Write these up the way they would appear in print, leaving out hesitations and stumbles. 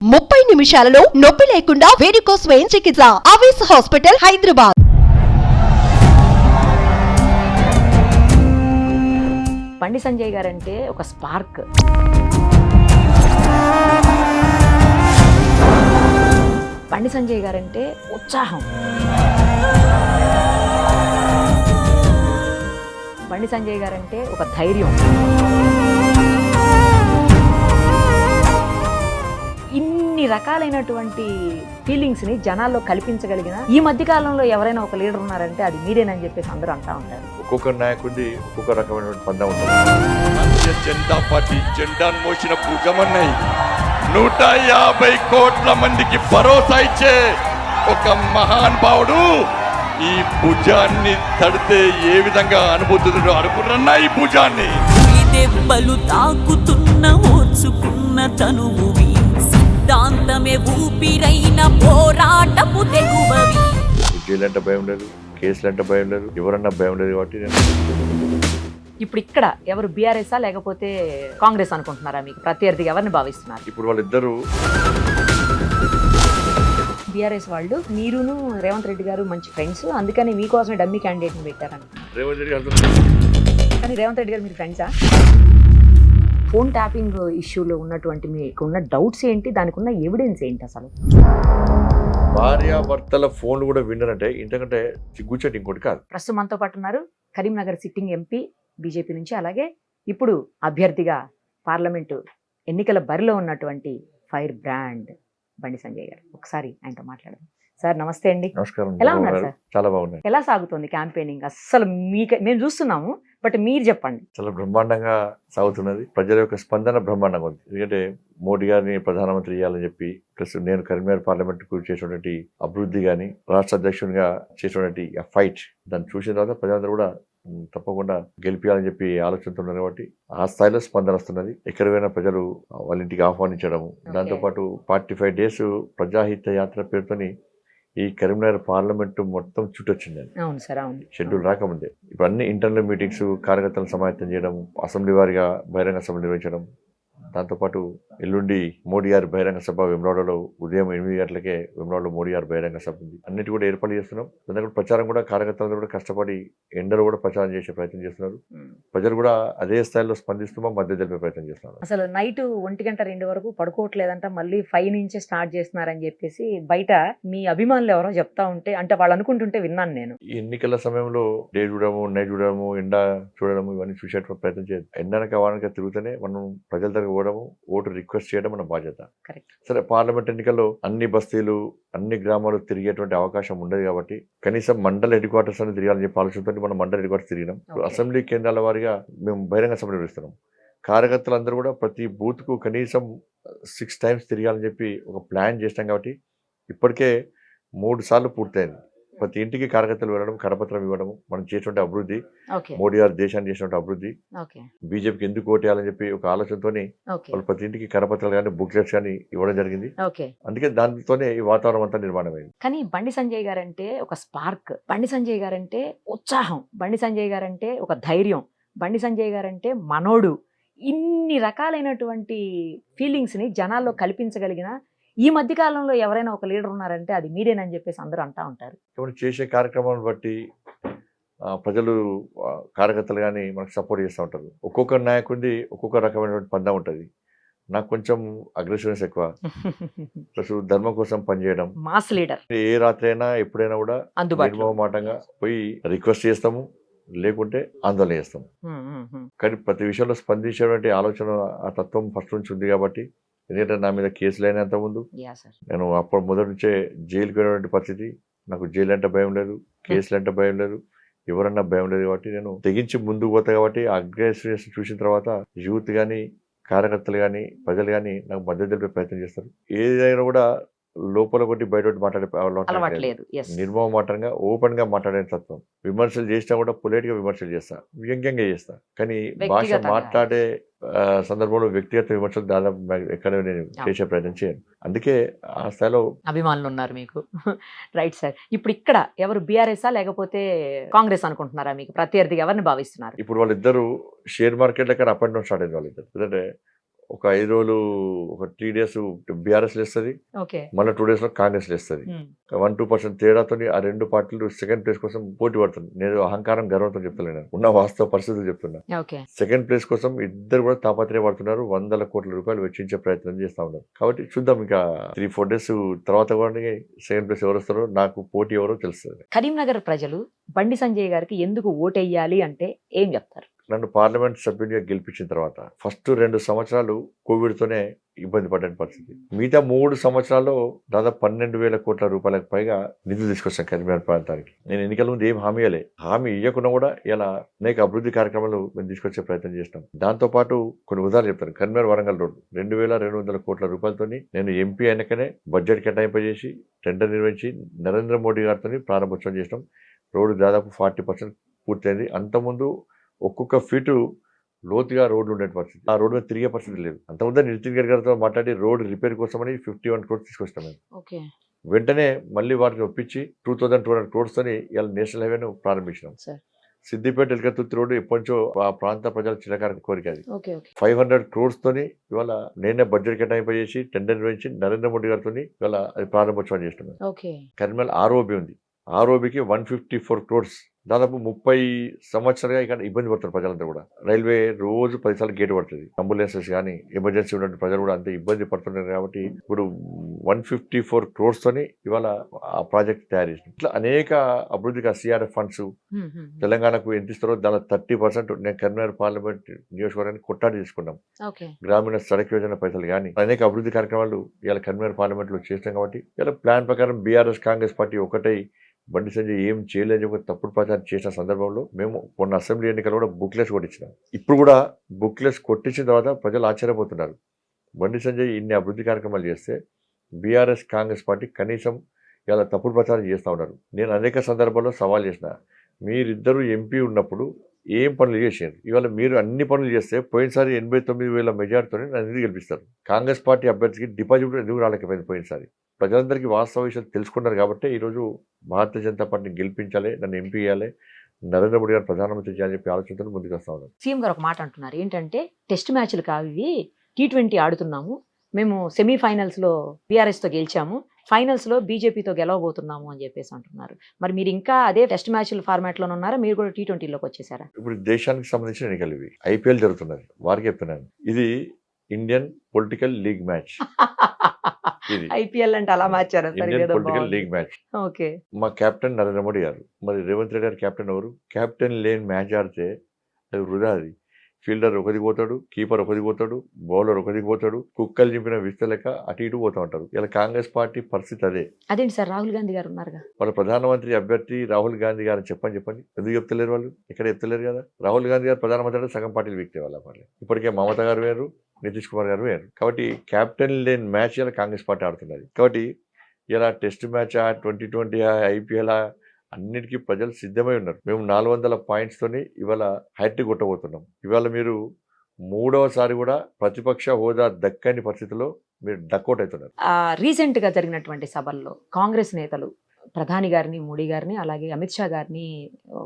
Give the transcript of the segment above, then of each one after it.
30 నిమిషాలలో నొప్పి లేకుండా వేడికోస్ స్వయం చికిత్స. ఆవేశ హాస్పిటల్, హైదరాబాద్. బండి సంజయ్ గారంటే ఒక స్పార్క్. బండి సంజయ్ గారంటే ఉత్సాహం. బండి సంజయ్ గారంటే ఒక ధైర్యం. ఇన్ని రకాలైనటువంటి ఫీలింగ్స్ని జనాల్లో కల్పించగలిగిన ఈ మధ్య కాలంలో ఎవరైనా ఒక లీడర్ ఉన్నారంటే అది మీరేనని చెప్పేసి అందరూ అంటా ఉంటారు. ఒక్కొక్క నాయకుడి ఒక్కొక్క రకమైన పందం ఉంటుంది. జనతా పార్టీ జెండాను మోసిన భుజమన్నాయి 150 కోట్ల మందికి భరోసా ఇచ్చే ఒక మహానుభావుడు ఈ భుజాన్ని తడితే ఏ విధంగా అనుభూతుందో అనుకున్నా. ఈ భుజాన్ని దెబ్బలు తాకుతున్న ఓర్చుకున్న తనువువి సిద్ధాంతమే ఊపిరైన పోరాటపు తెగువవి. జైలు అంటే భయం లేదు, కేసులు అంటే భయం లేదు, ఎవరన్నా భయం లేదు. కాబట్టి ఇప్పుడు ఇక్కడ ఎవరు బీఆర్ఎస్ లేకపోతే కాంగ్రెస్ అనుకుంటున్నారా? మీకు ప్రత్యర్థిగా ఎవరిని భావిస్తున్నారు? ఇప్పుడు వాళ్ళిద్దరూ బీఆర్ఎస్ వాళ్ళు మీరును రేవంత్ రెడ్డి గారు మంచి ఫ్రెండ్స్, అందుకని మీకోసమే డమ్మీ క్యాండిడేట్ని పెట్టారంట. రేవంత్ రెడ్డి అంటున్నారు. కానీ రేవంత్ రెడ్డి గారు మీరు ఫ్రెండ్సా? ఫోన్ ట్యాపింగ్ ఇష్యూలో ఉన్నటువంటి మీకు ఉన్న డౌట్స్ ఏంటి? దానికి ఉన్న ఎవిడెన్స్ ఏంటి అసలు? భార్యాభర్తల ఫోన్లు కూడా విన్నారంటే ఇంతకంటే సిగ్గుచేటి ఇంకోటి కాదు. ప్రస్తుతం మనతో పాటు ఉన్నారు కరీంనగర్ సిట్టింగ్ ఎంపీ బీజేపీ నుంచి, అలాగే ఇప్పుడు అభ్యర్థిగా పార్లమెంటు ఎన్నికల బరిలో ఉన్నటువంటి ఫైర్ బ్రాండ్ బండి సంజయ్ గారు. ఒకసారి ఆయనతో మాట్లాడదాం. సార్ నమస్తే అండి. నమస్కారం. ఎలా ఉన్నారు సార్? చాలా బాగున్నాయి. ఎలా సాగుతుంది క్యాంపెయినింగ్? అస్సలు మేము చూస్తున్నాము, బట్ మీరు చెప్పండి. చాలా బ్రహ్మాండంగా సాగుతున్నది. ప్రజల యొక్క స్పందన బ్రహ్మాండంగా ఉంది. ఎందుకంటే మోడీ గారిని ప్రధానమంత్రి చేయాలని చెప్పి, ప్లస్ నేను కరీంనగర్ పార్లమెంట్కు చేసినటువంటి అభివృద్ధి కానీ, రాష్ట్ర అధ్యక్షునిగా చేసినటువంటి ఫైట్, దాన్ని చూసిన తర్వాత ప్రజలందరూ కూడా తప్పకుండా గెలిపించాలని చెప్పి ఆలోచనతో ఉన్నారు. కాబట్టి ఆ స్థాయిలో స్పందన వస్తున్నది. ఎక్కడికైనా ప్రజలు వాళ్ళ ఇంటికి ఆహ్వానించడము, దాంతోపాటు 45 డేస్ ప్రజాహిత యాత్ర పేరుతోని ఈ కరీంనగర్ పార్లమెంటు మొత్తం చుట్టొచ్చిందండి. అవును సార్, అవును. షెడ్యూల్ రాకముందే ఇప్పుడు అన్ని ఇంటర్నల్ మీటింగ్స్, కార్యకర్తలను సమాయత్తం చేయడం, అసెంబ్లీ వారిగా బహిరంగ సభ నిర్వహించడం, దాంతోపాటు ఎల్లుండి మోడీ గారి బహిరంగ సభ వెమ్లవాడలో ఉదయం 8 గంటలకే వెమ్లవాడలో మోడీ గారి బహిరంగ సభ ఉంది. అన్నిటి కూడా ఏర్పాటు చేస్తున్నాం. దాంట్లో ప్రచారం కూడా కార్యకర్తలు కూడా కష్టపడి ఎండలో కూడా ప్రచారం చేసే ప్రయత్నం చేస్తున్నారు. ప్రజలు కూడా అదే స్థాయిలో స్పందిస్తూ మధ్య తెలిపే ప్రయత్నం చేస్తున్నారు. అసలు నైట్ 1-2 వరకు పడుకోవట్లేదంట, మళ్ళీ 5 నుంచే స్టార్ట్ చేస్తున్నారని చెప్పేసి బయట మీ అభిమానులు ఎవరో చెప్తా ఉంటే, అంటే వాళ్ళు అనుకుంటుంటే విన్నాను నేను. ఈ ఎన్నికల సమయంలో డే చూడము, నైట్ చూడము, ఎండ చూడడము, ఇవన్నీ చూసే ప్రయత్నం చేయదు. ఎండనక వానక తిరుగుతూనే మనం ప్రజల దగ్గర పోవడము, ఓటు రిక్వెస్ట్ చేయడం మన బాధ్యత. సరే, పార్లమెంట్ ఎన్నికల్లో అన్ని బస్తీలు, అన్ని గ్రామాలు తిరిగేటువంటి అవకాశం ఉండదు కాబట్టి కనీసం మండల హెడ్ క్వార్టర్స్ అని తిరగాలని చెప్పి ఆలోచనతో మనం మండల హెడ్ క్వార్టర్స్ తిరిగినాం. అసెంబ్లీ కేంద్రాల వారిగా మేము బహిరంగ సభ నిర్వహిస్తున్నాం. కార్యకర్తలందరూ కూడా ప్రతి బూత్కు కనీసం 6 టైమ్స్ తిరగాలని చెప్పి ఒక ప్లాన్ చేసినాం. కాబట్టి ఇప్పటికే 3 సార్లు పూర్తయింది. ప్రతి ఇంటికి కార్యకర్తలు వెళ్ళడం, కరపత్రం ఇవ్వడం, మనం చేసినటువంటి అభివృద్ధి, మోడీ గారు దేశాన్ని చేసినటువంటి అభివృద్ధి, బీజేపీకి ఎందుకు ఓటేయాలని చెప్పి ఒక ఆలోచనతోనే వాళ్ళు ప్రతి ఇంటికి కరపత్రాలు కానీ, బుక్లెట్స్ కానీ ఇవ్వడం జరిగింది. అందుకే దానితోనే ఈ వాతావరణం అంతా నిర్మాణం అయింది. కానీ బండి సంజయ్ గారంటే ఒక స్పార్క్, బండి సంజయ్ గారంటే ఉత్సాహం, బండి సంజయ్ గారంటే ఒక ధైర్యం, బండి సంజయ్ గారంటే మనోడు. ఇన్ని రకాలైనటువంటి ఫీలింగ్స్ని జనాల్లో కల్పించగలిగిన ఈ మధ్య కాలంలో ఎవరైనా ఒక లీడర్ ఉన్నారంటే అది మీరేనని చెప్పేసి అందరూ అంటా ఉంటారు. చేసే కార్యక్రమాలను బట్టి ప్రజలు, కార్యకర్తలు కానీ మనకు సపోర్ట్ చేస్తూ ఉంటారు. ఒక్కొక్క నాయకుడి ఒక్కొక్క రకమైనటువంటి పందం ఉంటుంది. నాకు కొంచెం అగ్రెసివ్నెస్ ఎక్కువ, ప్లస్ ధర్మం కోసం పనిచేయడం, మాస్ లీడర్. ఏ రాత్రి అయినా ఎప్పుడైనా కూడా నిర్మమాటంగా పోయి రిక్వెస్ట్ చేస్తాము, లేకుంటే ఆందోళన చేస్తాము. కానీ ప్రతి విషయంలో స్పందించేటువంటి ఆలోచన, ఆ తత్వం ఫస్ట్ నుంచి ఉంది. కాబట్టి ఎందుకంటే నా మీద కేసులు అయినంత ముందు నేను అప్పుడు మొదటి నుంచే జైలుకి వెళ్ళినటువంటి పరిస్థితి. నాకు జైలు అంటే భయం లేదు, కేసులు అంటే భయం లేదు, ఎవరన్నా భయం లేదు. కాబట్టి నేను తెగించి ముందుకు పోతా. కాబట్టి అగ్రెసివ్నెస్ చూసిన తర్వాత యూత్ కానీ, కార్యకర్తలు కానీ, ప్రజలు కానీ నాకు మద్దతు తెలిపే ప్రయత్నం చేస్తారు. ఏదైనా కూడా లోపల కొట్టి బయట మాట్లాడే నిర్మమాటంగా, ఓపెన్ గా మాట్లాడే తత్వం. విమర్శలు చేసినా కూడా పొలైట్ గా విమర్శలు చేస్తా, వ్యంగ్యంగా చేస్తా. కానీ భాష మాట్లాడే సందర్భంలో వ్యక్తిగత విమర్శలు దాదాపు ఎక్కడ నేను చేసే ప్రయత్నం చేయను. అందుకే ఆ స్థాయిలో అభిమానులు ఉన్నారు మీకు. Right sir. ఇప్పుడు ఇక్కడ ఎవరు బీఆర్ఎస్ లేకపోతే కాంగ్రెస్ అనుకుంటున్నారా? మీకు ప్రత్యర్థిగా ఎవరిని భావిస్తున్నారు? ఇప్పుడు వాళ్ళిద్దరు షేర్ మార్కెట్ లెక్క అప్ అండ్ డౌన్ స్టార్ట్ అయింది. వాళ్ళిద్దరు ఎందుకంటే ఒక 5 రోజులు ఒక 3 days బీఆర్ఎస్ లేస్తుంది, ఓకే. మళ్ళీ 2 days లో కాంగ్రెస్ లేస్తుంది. 1-2% తేడాతో ఆ రెండు పార్టీలు సెకండ్ ప్లేస్ కోసం పోటీ పడుతుంది. నేను అహంకారం గర్వంతో చెప్తలేను, ఉన్న వాస్తవ పరిస్థితులు చెప్తున్నా. ఓకే. సెకండ్ ప్లేస్ కోసం ఇద్దరు కూడా తాపత్రయపడుతున్నారు, 100 కోట్ల రూపాయలు వెచ్చించే ప్రయత్నం చేస్తా ఉన్నారు. కాబట్టి చూద్దాం, ఇంకా 3-4 days తర్వాత కూడా సెకండ్ ప్లేస్ ఎవరు వస్తారో, నాకు పోటీ ఎవరో తెలుస్తుంది. కరీంనగర్ ప్రజలు బండి సంజయ్ గారికి ఎందుకు ఓటెయ్యాలి అంటే ఏం చెప్తారు? నన్ను పార్లమెంట్ సభ్యునిగా గెలిపించిన తర్వాత ఫస్ట్ 2 సంవత్సరాలు కోవిడ్తోనే ఇబ్బంది పడ్డ పరిస్థితి. మిగతా 3 సంవత్సరాల్లో దాదాపు 12,000 కోట్ల రూపాయలకు పైగా నిధులు తీసుకొచ్చాను కరీంనగర్ ప్రాంతానికి. నేను ఎన్నికల ముందు ఏం హామీ ఇవ్వకుండా కూడా ఇలా అనేక అభివృద్ధి కార్యక్రమాలు మేము తీసుకొచ్చే ప్రయత్నం చేసినాం. దాంతోపాటు కొన్ని ఉదాహరణలు చెప్తాను. కరీంనగర్ వరంగల్ రోడ్డు 2,200 కోట్ల రూపాయలతో నేను ఎంపీ అయినాకనే బడ్జెట్ కేటాయింపజేసి టెండర్ నిర్వహించి నరేంద్ర మోడీ గారితో ప్రారంభోత్సవం చేసినాం. రోడ్డు దాదాపు 40% పూర్తయింది. అంతకుముందు ఒక్కొక్క ఫీటు లోతుగా రోడ్లు ఉండే పరిస్థితి, ఆ రోడ్డు మీద తిరిగే పరిస్థితి లేదు. అంతకుముందు నితిన్ గడ్కరీ గారితో మాట్లాడి రోడ్ రిపేర్ కోసమని 51 crores తీసుకొస్తాం మేము. వెంటనే మళ్ళీ వాటిని ఒప్పించి 2,200 crores తోని ఇలా నేషనల్ హైవేను ప్రారంభించినాం. సిద్దిపేట ఎల్కతుర్తి రోడ్డు ఎప్పటించో ఆ ప్రాంత ప్రజల చిరకాల కోరిక అది. 500 crores తోని ఇవాళ నేనే బడ్జెట్ కేటాయింపజేసి టెండర్ నిర్వహించి నరేంద్ర మోడీ గారితో ఇవాళ అది ప్రారంభోత్సవం చేస్తున్నాం. కరీంనగర్ ఆర్ఓబి ఉంది, ఆర్ఓబికి 154 crores. దాదాపు 30 సంవత్సరాలుగా ఇక్కడ ఇబ్బంది పడుతున్నారు ప్రజలంతా కూడా. రైల్వే రోజు 10 సార్లు గేట్ పడుతుంది. అంబులెన్సెస్ కానీ ఎమర్జెన్సీ ఉన్నటువంటి ప్రజలు కూడా అంత ఇబ్బంది పడుతున్నారు. కాబట్టి ఇప్పుడు 154 crores తోని ఇవాళ ఆ ప్రాజెక్ట్ తయారు చేసింది. ఇట్లా అనేక అభివృద్ధిగా సిఆర్ఎఫ్ ఫండ్స్ తెలంగాణకు ఎంత ఇస్తారో దాని 30% నేను కరీంనగర్ పార్లమెంట్ నియోజకవర్గాన్ని కొట్టాడి తీసుకున్నాం. గ్రామీణ సడక్ యోజన పైసలు కానీ అనేక అభివృద్ధి కార్యక్రమాలు ఇవాళ కరీంనగర్ పార్లమెంట్ లో చేస్తాం. కాబట్టి ఇలా ప్లాన్ ప్రకారం బీఆర్ఎస్ కాంగ్రెస్ పార్టీ ఒకటై బండి సంజయ్ ఏం చేయలేని ఒక తప్పుడు ప్రచారం చేసిన సందర్భంలో మేము కొన్ని అసెంబ్లీ ఎన్నికలు కూడా బుక్లెస్ కొట్టించినాం. ఇప్పుడు కూడా బుక్లెస్ కొట్టించిన తర్వాత ప్రజలు ఆశ్చర్యపోతున్నారు. బండి సంజయ్ ఇన్ని అభివృద్ధి కార్యక్రమాలు చేస్తే బీఆర్ఎస్ కాంగ్రెస్ పార్టీ కనీసం ఇలా తప్పుడు ప్రచారం చేస్తూ ఉన్నారు. నేను అనేక సందర్భాల్లో సవాల్ చేసిన, మీరిద్దరూ ఎంపీ ఉన్నప్పుడు ఏం పనులు చేశారు? ఇవాళ మీరు అన్ని పనులు చేస్తే పోయినసారి 89,000 మెజార్టీతో నన్ను ఎందుకు గెలిపిస్తారు? కాంగ్రెస్ పార్టీ అభ్యర్థికి డిపాజిట్ ఎందుకు రాలేకపోయింది? పోయినసారి ప్రజలందరికీ వాస్తవ విషయాలు తెలుసుకున్నారు కాబట్టి ఈరోజు భారతీయ జనతా పార్టీని గెలిపించాలి, నన్ను ఎంపీ చేయాలి, నరేంద్ర మోడీ గారు ప్రధానమంత్రి చేయాలని చెప్పి ఆలోచనతో ముందుకు వస్తా ఉన్నారు. సీఎం గారు ఒక మాట అంటున్నారు, ఏంటంటే టెస్ట్ మ్యాచ్లు కావు ఇవి, T20 ఆడుతున్నాము మేము, సెమీఫైనల్స్లో బీఆర్ఎస్తో గెలిచాము, ఫైనల్స్లో బీజేపీతో గెలవబోతున్నాము అని చెప్పేసి అంటున్నారు. మరి మీరు ఇంకా అదే టెస్ట్ మ్యాచ్ల ఫార్మాట్లోనే ఉన్నారా? మీరు కూడా T20లోకి వచ్చేసారా? ఇప్పుడు దేశానికి సంబంధించిన ఎన్నికలు ఇవి, ఐపీఎల్ జరుగుతున్నది. వారికి చెప్తున్నాను, ఇది Indian political league match. IPL అంటే అలా మార్చారు పొలిటికల్ లీగ్ మ్యాచ్. ఓకే. మా కెప్టెన్ నరేంద్ర మోడీ గారు, మరి రేవంత్ రెడ్డి గారు కెప్టెన్ ఎవరు? కెప్టెన్ లేని మ్యాచ్ ఆడితే అది వృధా. అది ఫీల్డర్ ఒకదికి పోతాడు, కీపర్ ఒకదికి పోతాడు, బౌలర్ ఒకదికి పోతాడు, కుక్కలు చింపిన విస్తలేక అటు ఇటు పోతా ఉంటారు. ఇలా కాంగ్రెస్ పార్టీ పరిస్థితి అదే. అదేంటి సార్, రాహుల్ గాంధీ గారు ఉన్నారుగా, వాళ్ళ ప్రధానమంత్రి అభ్యర్థి రాహుల్ గాంధీ గారు చెప్పండి ఎందుకు చెప్తలేరు? వాళ్ళు ఇక్కడ చెప్తలేరు కదా. రాహుల్ గాంధీ గారు ప్రధానమంత్రి అంటే సగం పార్టీలు వీక్తే వాళ్ళ పార్టీ. ఇప్పటికే మమతా గారు వేరు, నితీష్ కుమార్ గారు వేరు. కాబట్టి కెప్టెన్ లేని మ్యాచ్ ఇలా కాంగ్రెస్ పార్టీ ఆడుతున్నది. కాబట్టి ఇలా టెస్ట్ మ్యాచ్, 2020, IPL అన్నిటికీ ప్రజలు సిద్ధమై ఉన్నారు. మేము 400 points-తోని ఇవాళ హ్యాట్రిక్ కొట్టబోతున్నాం. ఇవాళ మీరు 3వసారి కూడా ప్రతిపక్ష హోదా దక్కని పరిస్థితిలో మీరు డక్అవుట్ అవుతున్నారు. రీసెంట్ గా జరిగినటువంటి సభల్లో కాంగ్రెస్ నేతలు ప్రధాని గారిని, మోడీ గారిని, అలాగే అమిత్ షా గారిని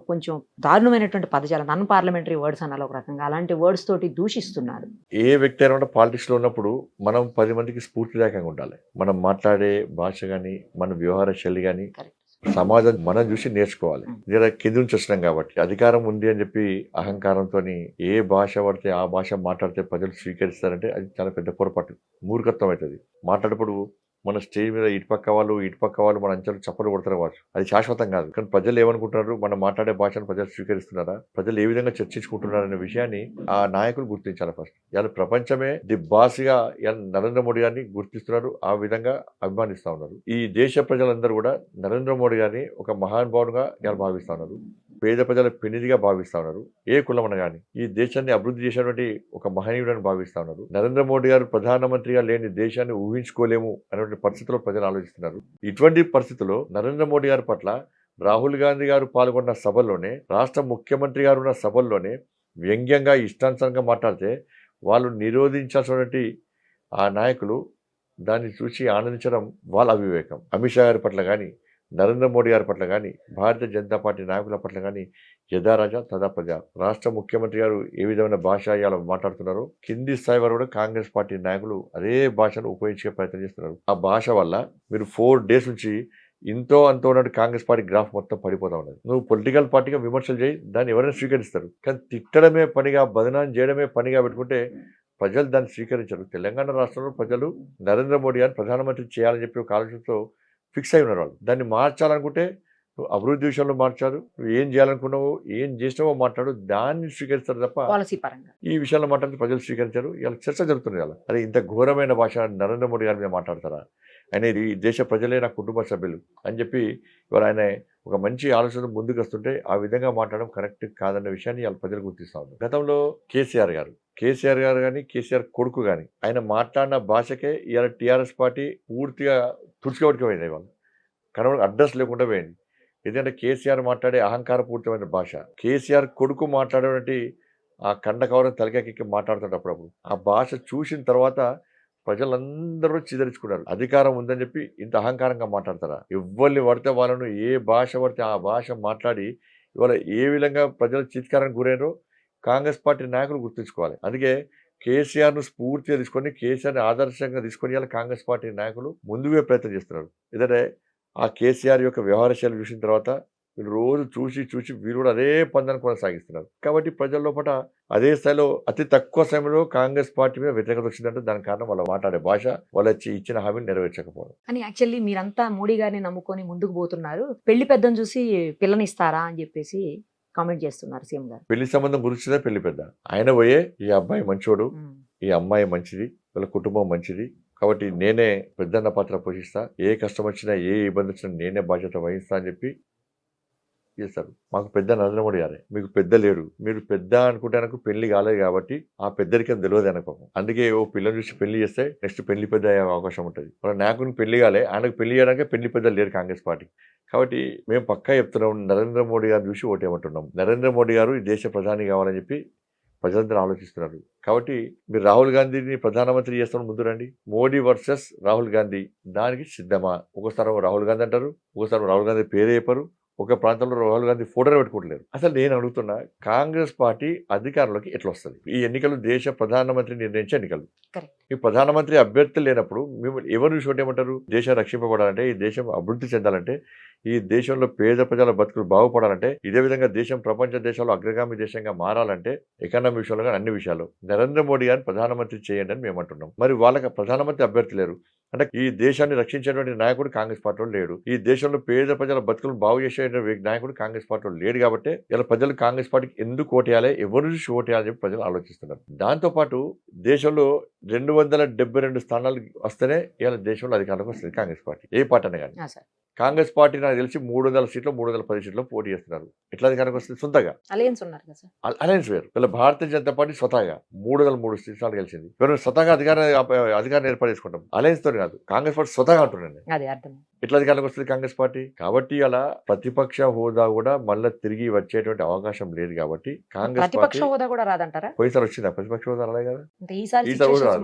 కొంచెం దారుణమైనటువంటి పదజాలం, నాన్ పార్లమెంటరీ వర్డ్స్ అనాలి ఒక రకంగా, అలాంటి వర్డ్స్ తోటి దూషిస్తున్నారు. ఏ వ్యక్తి అయినా పాలిటిక్స్ లో ఉన్నప్పుడు మనం 10 మందికి స్ఫూర్తిదాయకంగా ఉండాలి. మనం మాట్లాడే భాష కానీ, మన వ్యవహార శైలి కానీ సమాజం మనం చూసి నేర్చుకోవాలి. జర కింద నుంచి వచ్చినాం కాబట్టి అధికారం ఉంది అని చెప్పి అహంకారంతో ఏ భాష పడితే ఆ భాష మాట్లాడితే ప్రజలు స్వీకరిస్తారంటే అది చాలా పెద్ద పొరపాటు, మూర్ఖత్వం అవుతుంది. మాట్లాడేటప్పుడు మన స్టేజ్ మీద ఇటుపక్క వాళ్ళు మన అంచెలు చప్పలు కొడతారు కావచ్చు, అది శాశ్వతం కాదు. కానీ ప్రజలు ఏమనుకుంటున్నారు, మనం మాట్లాడే భాషను ప్రజలు స్వీకరిస్తున్నారా, ప్రజలు ఏ విధంగా చర్చించుకుంటున్నారు అనే విషయాన్ని ఆ నాయకులు గుర్తించాలి. ఫస్ట్ ఇవాళ ప్రపంచమే ది బాస్ గా నరేంద్ర మోడీ గారిని గుర్తిస్తున్నారు, ఆ విధంగా అభిమానిస్తా ఉన్నారు. ఈ దేశ ప్రజలందరూ కూడా నరేంద్ర మోడీ గారిని ఒక మహానుభావుడుగా ఇవాళ భావిస్తా ఉన్నారు, పేద ప్రజల పెన్నిధిగా భావిస్తా ఉన్నారు. ఏ కులమన కానీ ఈ దేశాన్ని అభివృద్ధి చేసినటువంటి ఒక మహనీయుడని భావిస్తా ఉన్నారు. నరేంద్ర మోడీ గారు ప్రధానమంత్రిగా లేని దేశాన్ని ఊహించుకోలేము అనేటువంటి పరిస్థితుల్లో ప్రజలు ఆలోచిస్తున్నారు. ఇటువంటి పరిస్థితుల్లో నరేంద్ర మోడీ గారి పట్ల రాహుల్ గాంధీ గారు పాల్గొన్న సభల్లోనే, రాష్ట్ర ముఖ్యమంత్రి గారు ఉన్న సభల్లోనే వ్యంగ్యంగా ఇష్టానుసారంగా మాట్లాడితే వాళ్ళు నిరోధించాల్సినటువంటి ఆ నాయకులు దాన్ని చూసి ఆనందించడం వాళ్ళ అవివేకం. అమిత్ షా గారి పట్ల కానీ, నరేంద్ర మోడీ గారి పట్ల కానీ భారతీయ జనతా పార్టీ నాయకుల పట్ల కానీ యథా రాజా తదా ప్రజ. రాష్ట్ర ముఖ్యమంత్రి గారు ఏ విధమైన భాష ఇవాళ మాట్లాడుతున్నారో కింది స్థాయి వారు కూడా కాంగ్రెస్ పార్టీ నాయకులు అదే భాషను ఉపయోగించే ప్రయత్నం చేస్తున్నారు. ఆ భాష వల్ల మీరు 4 days నుంచి ఇంతో అంతో ఉన్నట్టు కాంగ్రెస్ పార్టీ గ్రాఫ్ మొత్తం పడిపోతా ఉన్నది. నువ్వు పొలిటికల్ పార్టీగా విమర్శలు చేయి, దాన్ని ఎవరైనా స్వీకరిస్తారు. కానీ తిట్టడమే పనిగా, బదనాం చేయడమే పనిగా పెట్టుకుంటే ప్రజలు దాన్ని స్వీకరించరు. తెలంగాణ రాష్ట్రంలో ప్రజలు నరేంద్ర మోడీ గారిని ప్రధానమంత్రి చేయాలని చెప్పి ఒక ఆలోచనతో ఫిక్స్ అయి ఉన్నారు. వాళ్ళు దాన్ని మార్చాలనుకుంటే నువ్వు అభివృద్ధి విషయంలో మార్చారు, నువ్వు ఏం చేయాలనుకున్నావో ఏం చేసినావో మాట్లాడు, దాన్ని స్వీకరిస్తారు తప్ప పాలసీ పరంగా ఈ విషయాల్లో మాట్లాడితే ప్రజలు స్వీకరించారు. ఇలా చర్చ జరుగుతుంది. ఇలా అదే ఇంత ఘోరమైన భాష నరేంద్ర మోడీ గారి మీద మాట్లాడతారా? ఆయన ఈ దేశ ప్రజలే నా కుటుంబ సభ్యులు అని చెప్పి ఇవాళ ఆయన ఒక మంచి ఆలోచన ముందుకు వస్తుంటే ఆ విధంగా మాట్లాడడం కరెక్ట్ కాదన్న విషయాన్ని వాళ్ళ ప్రజలు గుర్తిస్తా ఉన్నారు. గతంలో కేసీఆర్ గారు కానీ కేసీఆర్ కొడుకు కానీ ఆయన మాట్లాడిన భాషకే ఇవాళ టీఆర్ఎస్ పార్టీ పూర్తిగా తుడుచుకోబట్టుకుపోయింది. ఇవాళ కనబడి అడ్రస్ లేకుండా పోయింది. ఎందుకంటే కేసీఆర్ మాట్లాడే అహంకారపూరితమైన భాష, కేసీఆర్ కొడుకు మాట్లాడేటువంటి ఆ కండకవరం తలకెక్కి మాట్లాడుతాడు అప్పుడప్పుడు. ఆ భాష చూసిన తర్వాత ప్రజలందరూ చిదరించుకున్నారు. అధికారం ఉందని చెప్పి ఇంత అహంకారంగా మాట్లాడతారా? ఎవరిని పడితే వాళ్ళను ఏ భాష పడితే ఆ భాష మాట్లాడి ఇవాళ ఏ విధంగా ప్రజల చిత్కారానికి గురైనరో కాంగ్రెస్ పార్టీ నాయకులు గుర్తుంచుకోవాలి. అందుకే కేసీఆర్ను స్ఫూర్తిగా తీసుకొని, కేసీఆర్ని ఆదర్శంగా తీసుకొని ఇవాళ కాంగ్రెస్ పార్టీ నాయకులు ముందుగా ప్రయత్నం చేస్తున్నారు. ఎందుకంటే ఆ కేసీఆర్ యొక్క వ్యవహారశైలి చూసిన తర్వాత వీళ్ళు రోజు చూసి వీరు కూడా అదే పందాన్ని కొనసాగిస్తున్నారు. కాబట్టి ప్రజల లోపల అదే స్థాయిలో అతి తక్కువ సమయంలో కాంగ్రెస్ పార్టీ మీద వ్యతిరేకత వచ్చిందంటే దానికి కారణం వాళ్ళు మాట్లాడే భాష, వాళ్ళు ఇచ్చిన హామీని నెరవేర్చకపోవడం. అని యాక్చువల్లీ మీరంతా మోడీ గారిని నమ్ముకొని ముందుకు పోతున్నారు, పెళ్లి పెద్దను చూసి పిల్లనిస్తారా అని చెప్పేసి కామెంట్ చేస్తున్నారు సీఎం గారు. పెళ్లి సంబంధం గురించిదే పెళ్లి పెద్ద. ఆయన పోయే ఈ అబ్బాయి మంచోడు, ఈ అమ్మాయి మంచిది, వీళ్ళ కుటుంబం మంచిది, కాబట్టి నేనే పెద్దన్న పాత్ర పోషిస్తా, ఏ కష్టం వచ్చినా ఏ ఇబ్బంది వచ్చినా నేనే బాధ్యత వహిస్తా అని చెప్పి చేస్తారు. మాకు పెద్ద నరేంద్ర మోడీ గారే, మీకు పెద్ద లేడు, మీరు పెద్ద అనుకుంటే నాకు పెళ్లి కాలేదు కాబట్టి ఆ పెద్దరికం తెలియదు అనుకోము. అందుకే ఓ పిల్లలు చూసి పెళ్లి చేస్తే నెక్స్ట్ పెళ్లి పెద్ద అయ్యే అవకాశం ఉంటుంది. మన నాయకునికి పెళ్లి కాలే, ఆయనకు పెళ్లి చేయడానికి పెళ్లి పెద్ద లేరు కాంగ్రెస్ పార్టీ. కాబట్టి మేము పక్కా చెప్తున్నాం, నరేంద్ర మోడీ గారిని చూసి ఓటేమంటున్నాం. నరేంద్ర మోడీ గారు ఈ దేశ ప్రధాని కావాలని చెప్పి ప్రజలందరూ ఆలోచిస్తున్నారు. కాబట్టి మీరు రాహుల్ గాంధీని ప్రధానమంత్రి చేస్తున్న ముందు రండి. మోడీ వర్సెస్ రాహుల్ గాంధీ, దానికి సిద్ధమా? ఒకసారి రాహుల్ గాంధీ అంటారు, ఒకసారి రాహుల్ గాంధీ పేరే చెప్పరు, ఒక ప్రాంతంలో రాహుల్ గాంధీ ఫోటోనే పెట్టుకోవట్లేరు. అసలు నేను అడుగుతున్నా, కాంగ్రెస్ పార్టీ అధికారంలోకి ఎట్లా వస్తుంది? ఈ ఎన్నికలు దేశ ప్రధానమంత్రి నిర్ణయించే ఎన్నికలు. ఈ ప్రధానమంత్రి అభ్యర్థులు లేనప్పుడు మేము ఎవరు చూసి ఏమంటారు? దేశం రక్షింపబడాలంటే, ఈ దేశం అభివృద్ధి చెందాలంటే, ఈ దేశంలో పేద ప్రజల బతుకులు బాగుపడాలంటే, ఇదే విధంగా దేశం ప్రపంచ దేశాల్లో అగ్రగామి దేశంగా మారాలంటే, ఎకానమీ విషయంలో కానీ అన్ని విషయాలు నరేంద్ర మోడీ గారిని ప్రధానమంత్రి చేయండి అని మేము అంటున్నాం. మరి వాళ్ళకి ప్రధానమంత్రి అభ్యర్థి లేరు అంటే ఈ దేశాన్ని రక్షించేటువంటి నాయకుడు కాంగ్రెస్ పార్టీలో లేడు. ఈ దేశంలో పేద ప్రజల బతుకులను బాగు చేసే నాయకుడు కాంగ్రెస్ పార్టీలో లేడు. కాబట్టి ఇలా ప్రజలు కాంగ్రెస్ పార్టీకి ఎందుకు ఓటేయాలి, ఎవరు చూసి ఓటేయాలని చెప్పి ప్రజలు ఆలోచిస్తున్నారు. దాంతోపాటు దేశంలో 272 స్థానాలు వస్తేనే ఇలా దేశంలో అధికారంలోకి వస్తుంది కాంగ్రెస్ పార్టీ. ఏ పార్టీ అనే కానీ కాంగ్రెస్ పార్టీ నాకు తెలిసి 300 సీట్లు 310 సీట్లు పోటీ చేస్తున్నారు. ఎట్లా అధికారానికి వస్తుంది? సొంతగా అలయన్స్ ఉన్నారు కదా సార్. అలయన్స్ వేరు. వీళ్ళ భారతీయ జనతా పార్టీ స్వతహాగా 303 సీట్లు గెలిచింది. ఎవరు స్వతహాగా అధికారాన్ని ఏర్పాటు చేసుకుంటాం, అలయన్స్ తో కాదు. కాంగ్రెస్ పార్టీ స్వతహాగా అంటున్నాను. అదే అర్థం. ఎట్లా అధికారానికి వస్తుంది కాంగ్రెస్ పార్టీ? కాబట్టి అలా ప్రతిపక్ష హోదా కూడా మళ్ళీ తిరిగి వచ్చేటువంటి అవకాశం లేదు. కాబట్టి కాంగ్రెస్ ప్రతిపక్ష హోదా కూడా రాదంటారా? పోయిసారి వచ్చిందా ప్రతిపక్ష హోదా? రాలే కదా. ఈసారి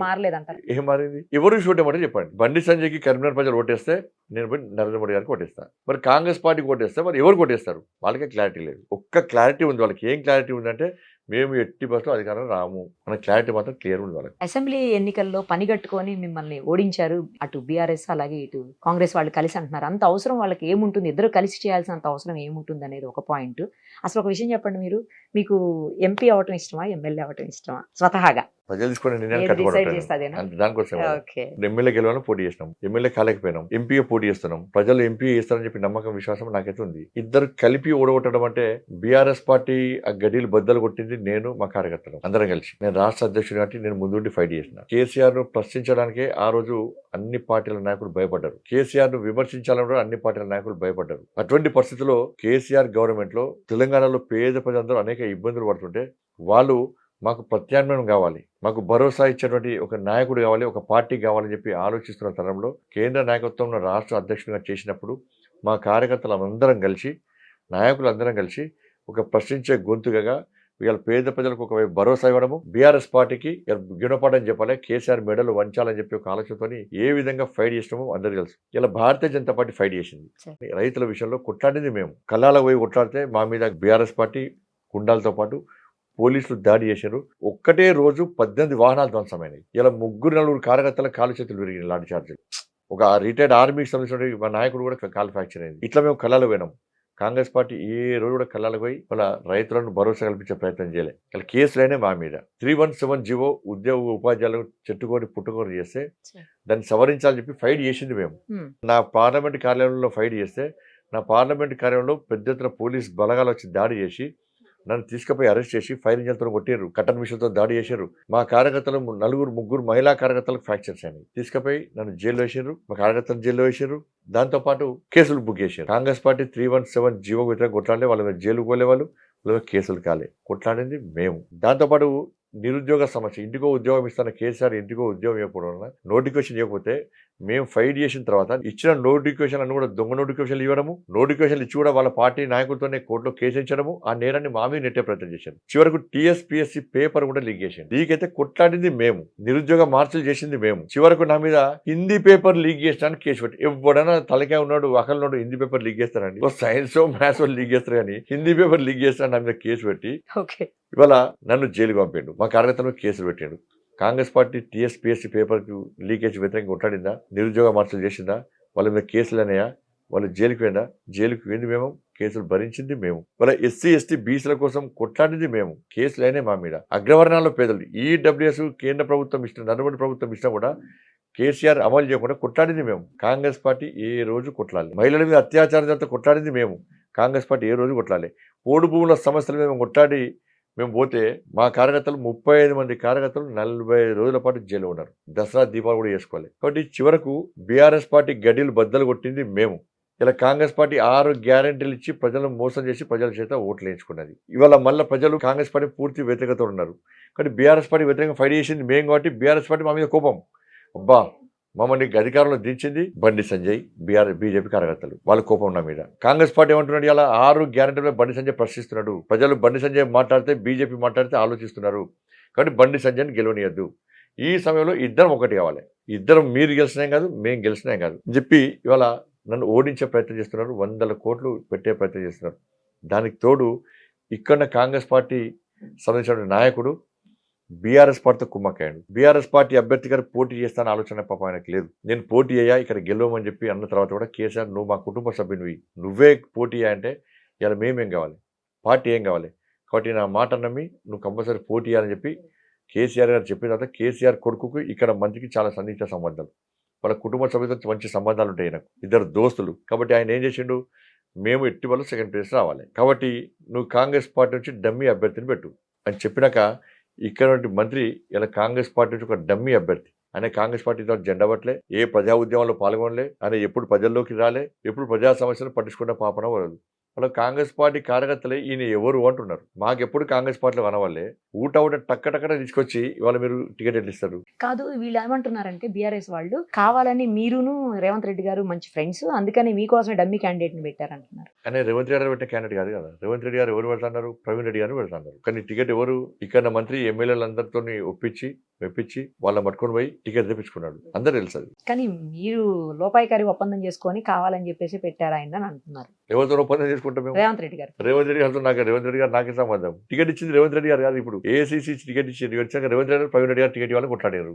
మారలేదంటారు. ఏం మారింది? ఎవరు ఓటేమంటే చెప్పండి. బండి సంజయ్కి కరీంనగర్ ప్రజలు ఓటేస్తే నేను పోయి నరేంద్ర మోడీ గారికి ఓటేస్తా. మరి కాంగ్రెస్ పార్టీకి ఓటేస్తే మరి ఎవరు ఓటేస్తారు? వాళ్ళకే క్లారిటీ లేదు. ఒక్క క్లారిటీ ఉంది వాళ్ళకి. ఏం క్లారిటీ ఉందంటే మేము ఎట్టి బస్సులో అధికారం రాము అన్న క్లారిటీ మాత్రం క్లియర్ ఉంది వాళ్ళకి. అసెంబ్లీ ఎన్నికల్లో పనిగట్టుకొని మిమ్మల్ని ఓడించారు. అటు బీఆర్ఎస్ అలాగే ఇటు కాంగ్రెస్ వాళ్ళు కలిసి అంటున్నారు. అంత అవసరం వాళ్ళకి ఏముంటుంది? ఇద్దరు కలిసి చేయాల్సినంత అవసరం ఏముంటుంది అనేది ఒక పాయింట్. అసలు ఒక విషయం చెప్పండి, మీకు ఎంపీ అవటం ఇష్టమా, ఎమ్మెల్యే అవటం ఇష్టమా? స్వతహాగా ప్రజలు తీసుకునే నిర్ణయాలు కట్టుకోవడం. దానికోసం ఎమ్మెల్యే గెలవాలని పోటీ చేసినాం, ఎమ్మెల్యే కాలేకపోయినాం, ఎంపీఏ పోటీ చేస్తున్నాం. ప్రజలు ఎంపీ చేస్తారని చెప్పి నమ్మకం విశ్వాసం నాకైతే ఉంది. ఇద్దరు కలిపి ఓడగొట్టడం అంటే బీఆర్ఎస్ పార్టీ ఆ గడిలు బద్దలు కొట్టింది నేను, మా కార్యకర్తలు అందరం కలిసి. నేను రాష్ట్ర అధ్యక్షుడు కాబట్టి నేను ముందుండి ఫైట్ చేసిన. కేసీఆర్ ను ప్రశ్నించడానికే ఆ రోజు అన్ని పార్టీల నాయకులు భయపడ్డారు. కేసీఆర్ ను విమర్శించాలని కూడా అన్ని పార్టీల నాయకులు భయపడ్డారు. అటువంటి పరిస్థితుల్లో కేసీఆర్ గవర్నమెంట్ లో తెలంగాణలో పేద ప్రజలందరూ అనేక ఇబ్బందులు పడుతుంటే వాళ్ళు మాకు ప్రత్యామ్నాయం కావాలి, మాకు భరోసా ఇచ్చేటువంటి ఒక నాయకుడు కావాలి, ఒక పార్టీ కావాలని చెప్పి ఆలోచిస్తున్న తరంలో కేంద్ర నాయకత్వంలో రాష్ట్ర అధ్యక్షుడిగా చేసినప్పుడు మా కార్యకర్తలు అందరం కలిసి, నాయకులు అందరం కలిసి ఒక ప్రశ్నించే గొంతుగా ఇవాళ పేద ప్రజలకు ఒకవైపు భరోసా ఇవ్వడము, బీఆర్ఎస్ పార్టీకి గుణపాఠం చెప్పాలి, కేసీఆర్ మెడలు వంచాలని చెప్పి ఒక ఆలోచనతోని ఏ విధంగా ఫైట్ చేసినామో అందరికీ తెలుసు. ఇలా భారతీయ జనతా పార్టీ ఫైట్ చేసింది. రైతుల విషయంలో కొట్లాడింది మేము. కల్లాలకు పోయి కొట్లాడితే మా మీద బీఆర్ఎస్ పార్టీ గుండాలతో పాటు పోలీసులు దాడి చేశారు. ఒక్కటే రోజు 18 వాహనాలు ధ్వంసమైనవి. ఇలా 3-4 కార్యకర్తల కాలు చేతులు విరిగినాయి లాఠీ చార్జీలు. ఒక రిటైర్డ్ ఆర్మీకి సంబంధించిన మా నాయకుడు కూడా కాలు ఫ్రాక్చర్ అయింది. ఇట్లా మేము కళ్ళాలు పోయినాం. కాంగ్రెస్ పార్టీ ఏ రోజు కూడా కళ్ళాలకు పోయి వాళ్ళ రైతులను భరోసా కల్పించే ప్రయత్నం చేయలే. ఇలా కేసులైనా మా మీద 317 జీవో ఉద్యోగ ఉపాధ్యాయులు చెట్టుకోరి పుట్టుకోరి చేస్తే దాన్ని సవరించాలని చెప్పి ఫైట్ చేసింది మేము. నా పార్లమెంట్ కార్యాలయంలో ఫైట్ చేస్తే నా పార్లమెంట్ కార్యాలయంలో పెద్ద ఎత్తున పోలీస్ బలగాలు వచ్చి దాడి చేసి నన్ను తీసుకుపోయి అరెస్ట్ చేసి ఫైర్ ఇంజన్తో కొట్టారు, కట్టన్ మిషన్తో దాడి చేశారు. మా కార్యకర్తలు 4-3 మహిళా కార్యకర్తలకు ఫ్రాక్చర్స్ అయినాయి. తీసుకుపోయి నన్ను జైల్లో వేసారు, మా కార్యకర్తలు జైల్లో వేసారు. దాంతోపాటు కేసులు బుక్ చేశారు. కాంగ్రెస్ పార్టీ 317 జీవో వ్యతిరేకంగా కొట్లాడే వాళ్ళ మీద జైలుకు పోలేవాళ్ళు, వాళ్ళ మీద కేసులు కాలే. కొట్లాడింది మేము. దాంతోపాటు నిరుద్యోగ సమస్య, ఇంటికో ఉద్యోగం ఇస్తాను కేసీఆర్ ఇంటికో ఉద్యోగం ఇవ్వకపోవడం వల్ల నోటిఫికేషన్ ఇవ్వకపోతే మేము ఫైట్ చేసిన తర్వాత ఇచ్చిన నోటిఫికేషన్ అన్ని కూడా దొంగ నోటిఫికేషన్లు ఇవ్వడము, నోటిఫికేషన్లు ఇచ్చి కూడా వాళ్ళ పార్టీ నాయకులతోనే కోర్టులో కేసించడము, ఆ నేరాన్ని మా మీద నెట్టే ప్రయత్నం చేశారు. చివరకు టీఎస్పీఎస్సీ పేపర్ కూడా లీక్ చేసింది. లీక్ అయితే కొట్లాడింది మేము, నిరుద్యోగ మార్పులు చేసింది మేము. చివరకు నా మీద హిందీ పేపర్ లీక్ చేసడానికి కేసు పెట్టి, ఎవడైనా తలకాయ ఉన్నాడు అకల్లోడు హిందీ పేపర్ లీక్ చేస్తారండి, సైన్స్ మ్యాథ్స్ లీక్ చేస్తారు కానీ హిందీ పేపర్ లీక్ చేస్తారని నా మీద కేసు పెట్టి ఇవాళ నన్ను జైలుకి పంపాడు. మా కార్యకర్తలు కేసులు పెట్టాడు. కాంగ్రెస్ పార్టీ టీఎస్పీఎస్సీ పేపర్కు లీకేజ్ వ్యతిరేకంగా కొట్లాడిందా, నిరుద్యోగ మార్పులు చేసిందా, వాళ్ళ మీద కేసులు అనేయా, వాళ్ళు జైలుకి పోయిందా, జైలుకి పోయింది మేము, కేసులు భరించింది మేము. వాళ్ళ ఎస్సీ ఎస్టీ బీసీల కోసం కొట్లాడింది మేము, కేసులు అయినాయి మా మీద. అగ్రవర్ణాల్లో పేదలు ఈడబ్ల్యూఎస్ కేంద్ర ప్రభుత్వం ఇచ్చిన నరేంద్ర మోడీ ప్రభుత్వం ఇచ్చినా కూడా కేసీఆర్ అమలు చేయకుండా కొట్లాడింది మేము. కాంగ్రెస్ పార్టీ ఏ రోజు కొట్లాలి. మహిళల మీద అత్యాచారం జరిగితే కొట్లాడింది మేము. కాంగ్రెస్ పార్టీ ఏ రోజు కొట్లాలి. పోడు భూముల సమస్యల మీద మేము కొట్లాడి మేము పోతే మా కార్యకర్తలు 35 మంది కార్యకర్తలు 45 రోజుల పాటు జైలు ఉన్నారు. దసరా దీపాలు కూడా చేసుకోవాలి. కాబట్టి చివరకు బీఆర్ఎస్ పార్టీ గడ్డీలు బద్దలు కొట్టింది మేము. ఇలా కాంగ్రెస్ పార్టీ 6 గ్యారెంటీలు ఇచ్చి ప్రజలను మోసం చేసి ప్రజల చేత ఓట్లు వేయించుకున్నది. ఇవాళ మళ్ళీ ప్రజలు కాంగ్రెస్ పార్టీ పూర్తి వ్యతిరేకత ఉన్నారు. కానీ బీఆర్ఎస్ పార్టీ వ్యతిరేకంగా ఫైట్ చేసింది మేము కాబట్టి బీఆర్ఎస్ పార్టీ మా మీద కోపం. అబ్బా మమ్మల్ని అధికారంలో దించింది బండి సంజయ్ బీజేపీ కార్యకర్తలు, వాళ్ళ కోపం నా మీద. కాంగ్రెస్ పార్టీ ఏమంటున్నాడు, ఇలా 6 గ్యారెంటీలో బండి సంజయ్ ప్రశ్నిస్తున్నాడు. ప్రజలు బండి సంజయ్ మాట్లాడితే బీజేపీ మాట్లాడితే ఆలోచిస్తున్నారు. కాబట్టి బండి సంజయ్ని గెలవనియద్దు. ఈ సమయంలో ఇద్దరం ఒకటి కావాలి. ఇద్దరం మీరు గెలిచినాం కాదు, మేము గెలిచినాం కాదు అని చెప్పి ఇవాళ నన్ను ఓడించే ప్రయత్నం చేస్తున్నారు. 100 కోట్లు పెట్టే ప్రయత్నం చేస్తున్నారు. దానికి తోడు ఇక్కడ కాంగ్రెస్ పార్టీ సంబంధించిన నాయకుడు బీఆర్ఎస్ పార్టీతో కుమ్మక్కాడు. బీఆర్ఎస్ పార్టీ అభ్యర్థి గారు పోటీ చేస్తాను ఆలోచన పాప ఆయనకు లేదు. నేను పోటీ అయ్యా ఇక్కడ గెలవమని చెప్పి అన్న తర్వాత కూడా కేసీఆర్ నువ్వు మా కుటుంబ సభ్యునివి, నువ్వే పోటీ అయ్యా అంటే ఇలా మేమేం కావాలి, పార్టీ ఏం కావాలి, కాబట్టి నా మాట నమ్మి నువ్వు కంపల్సరీ పోటీ చేయాలని చెప్పి కేసీఆర్ గారు చెప్పిన తర్వాత కేసీఆర్ కొడుకుకు ఇక్కడ మంత్రికి చాలా సన్నిహిత సంబంధాలు, వాళ్ళ కుటుంబ సభ్యులతో మంచి సంబంధాలు ఉంటాయి. నాకు 2 దోస్తులు. కాబట్టి ఆయన ఏం చేసిండు, మేము ఎట్టి వల్ల సెకండ్ ప్లేస్ రావాలి, కాబట్టి నువ్వు కాంగ్రెస్ పార్టీ నుంచి డమ్మీ అభ్యర్థిని పెట్టు అని చెప్పినాక ఇక్కడ మంత్రి ఇలా కాంగ్రెస్ పార్టీ నుంచి ఒక డమ్మీ అభ్యర్థి. ఆయన కాంగ్రెస్ పార్టీ జెండా పట్టలే, ఏ ప్రజా ఉద్యమంలో పాల్గొనలే, ఆయన ఎప్పుడు ప్రజల్లోకి రాలే, ఎప్పుడు ప్రజా సమస్యలు పట్టించుకున్న పాపన వరదు. వాళ్ళ కాంగ్రెస్ పార్టీ కార్యకర్తలే ఈయన ఎవరు అంటున్నారు. మాకెప్పుడు కాంగ్రెస్ పార్టీలో కనవాళ్ళే ఊట టక్కటక్కడ తీసుకొచ్చి ఇవాళ మీరు టికెట్ ఎట్లు ఇస్తారు కాదు. వీళ్ళు ఏమంటున్నారంటే బీఆర్ఎస్ వాళ్ళు కావాలని మీరును రేవంత్ రెడ్డి గారు మంచి ఫ్రెండ్స్, అందుకని మీకోసమే డమ్మీ క్యాండిడేట్ ని పెట్టారంటున్నారు. కానీ రేవంత్ రెడ్డి గారు పెట్టే క్యాండిడేట్ కాదు కదా. రేవంత్ రెడ్డి గారు ఎవరు పెడుతున్నారు, ప్రవీణ్ రెడ్డి గారు పెడుతున్నారు. కానీ టికెట్ ఎవరు ఇక్కడ మంత్రి ఎమ్మెల్యేలందరితో మెప్పించి వాళ్ళని పట్టుకొని పోయి టికెట్ తెప్పించుకున్నాడు, అందరు తెలుసు. కానీ మీరు లోపాయికారి ఒప్పందం చేసుకొని కావాలని చెప్పేసి పెట్టారు ఆయన అని అంటున్నారు. ఎవరితో ఒప్పందం చేసుకుంటాం మేము? రేవంత్ రెడ్డి గారు. రేవంత్ రెడ్డి గారితో రేవంత్ రెడ్డి గారు నాకే సంబంధం. టికెట్ ఇచ్చింది రేవంత్ రెడ్డి గారు కాదు. ఇప్పుడు ఏఐసీసీ టికెట్ ఇచ్చింది, వచ్చాక రేవంత్ రెడ్డి గారు ప్రవీణ్ రెడ్డి గారు టికెట్ ఇవ్వాలని కొట్లాడారు.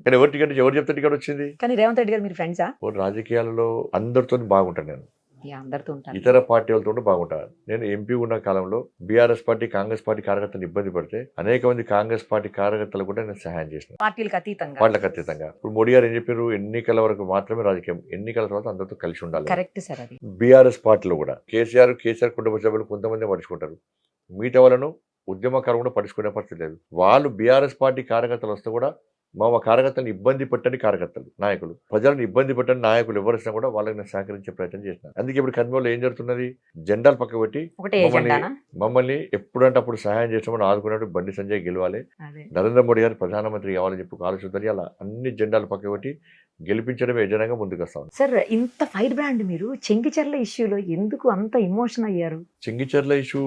కానీ ఎవరు టికెట్ ఎవరు చెప్తే టికెట్ వచ్చింది? కానీ రేవంత్ రెడ్డి గారు మీరు ఫ్రెండ్సా? రాజకీయాలలో అందరితో బాగుంటాను నేను, అందరితో ఇతర పార్టీలతో బాగుంటాను. నేను ఎంపీ ఉన్న కాలంలో బీఆర్ఎస్ పార్టీ కాంగ్రెస్ పార్టీ కార్యకర్తలు ఇబ్బంది పడితే అనేక మంది కాంగ్రెస్ పార్టీ కార్యకర్తలు కూడా నేను సహాయం చేసిన, పార్టీలకు అతీతంగా. ఇప్పుడు మోడీ గారు ఏం చెప్పారు, ఎన్నికల వరకు మాత్రమే రాజకీయం, ఎన్నికల తర్వాత అందరితో కలిసి ఉండాలి. Correct sir. అది బీఆర్ఎస్ పార్టీలో కూడా కేసీఆర్ కుటుంబ సభ్యులు కొంతమంది పడుచుకుంటారు, మిగతా వాళ్ళను ఉద్యమకారులు కూడా పడుచుకునే పరిస్థితి లేదు. వాళ్ళు బీఆర్ఎస్ పార్టీ కార్యకర్తలు వస్తే కూడా మా కార్యకర్తలను ఇబ్బంది పెట్టని కార్యకర్తలు నాయకులు, ప్రజలను ఇబ్బంది పెట్టని నాయకులు ఎవరు వచ్చినా కూడా వాళ్ళకి నేను సహకరించే ప్రయత్నం చేసిన. అందుకే ఇప్పుడు కర్నూలులో ఏం జరుగుతున్నది, జెండాలు పక్క పెట్టి మమ్మల్ని ఎప్పుడంటే అప్పుడు సహాయం చేసామని ఆదుకున్నట్టు బండి సంజయ్ గెలవాలి, నరేంద్ర మోడీ గారు ప్రధానమంత్రి కావాలని చెప్పి ఆలోచన అలా అన్ని జెండాలు పక్క పెట్టి గెలిపించడమే ఎజెండాగా ముందుకు వస్తాం. సార్ ఇంత ఫైర్ బ్రాండ్ మీరు చెంగిచెర్ల ఇష్యూలో ఎందుకు అంత ఇమోషన్ అయ్యారు? చెంగిచెర్ల ఇష్యూ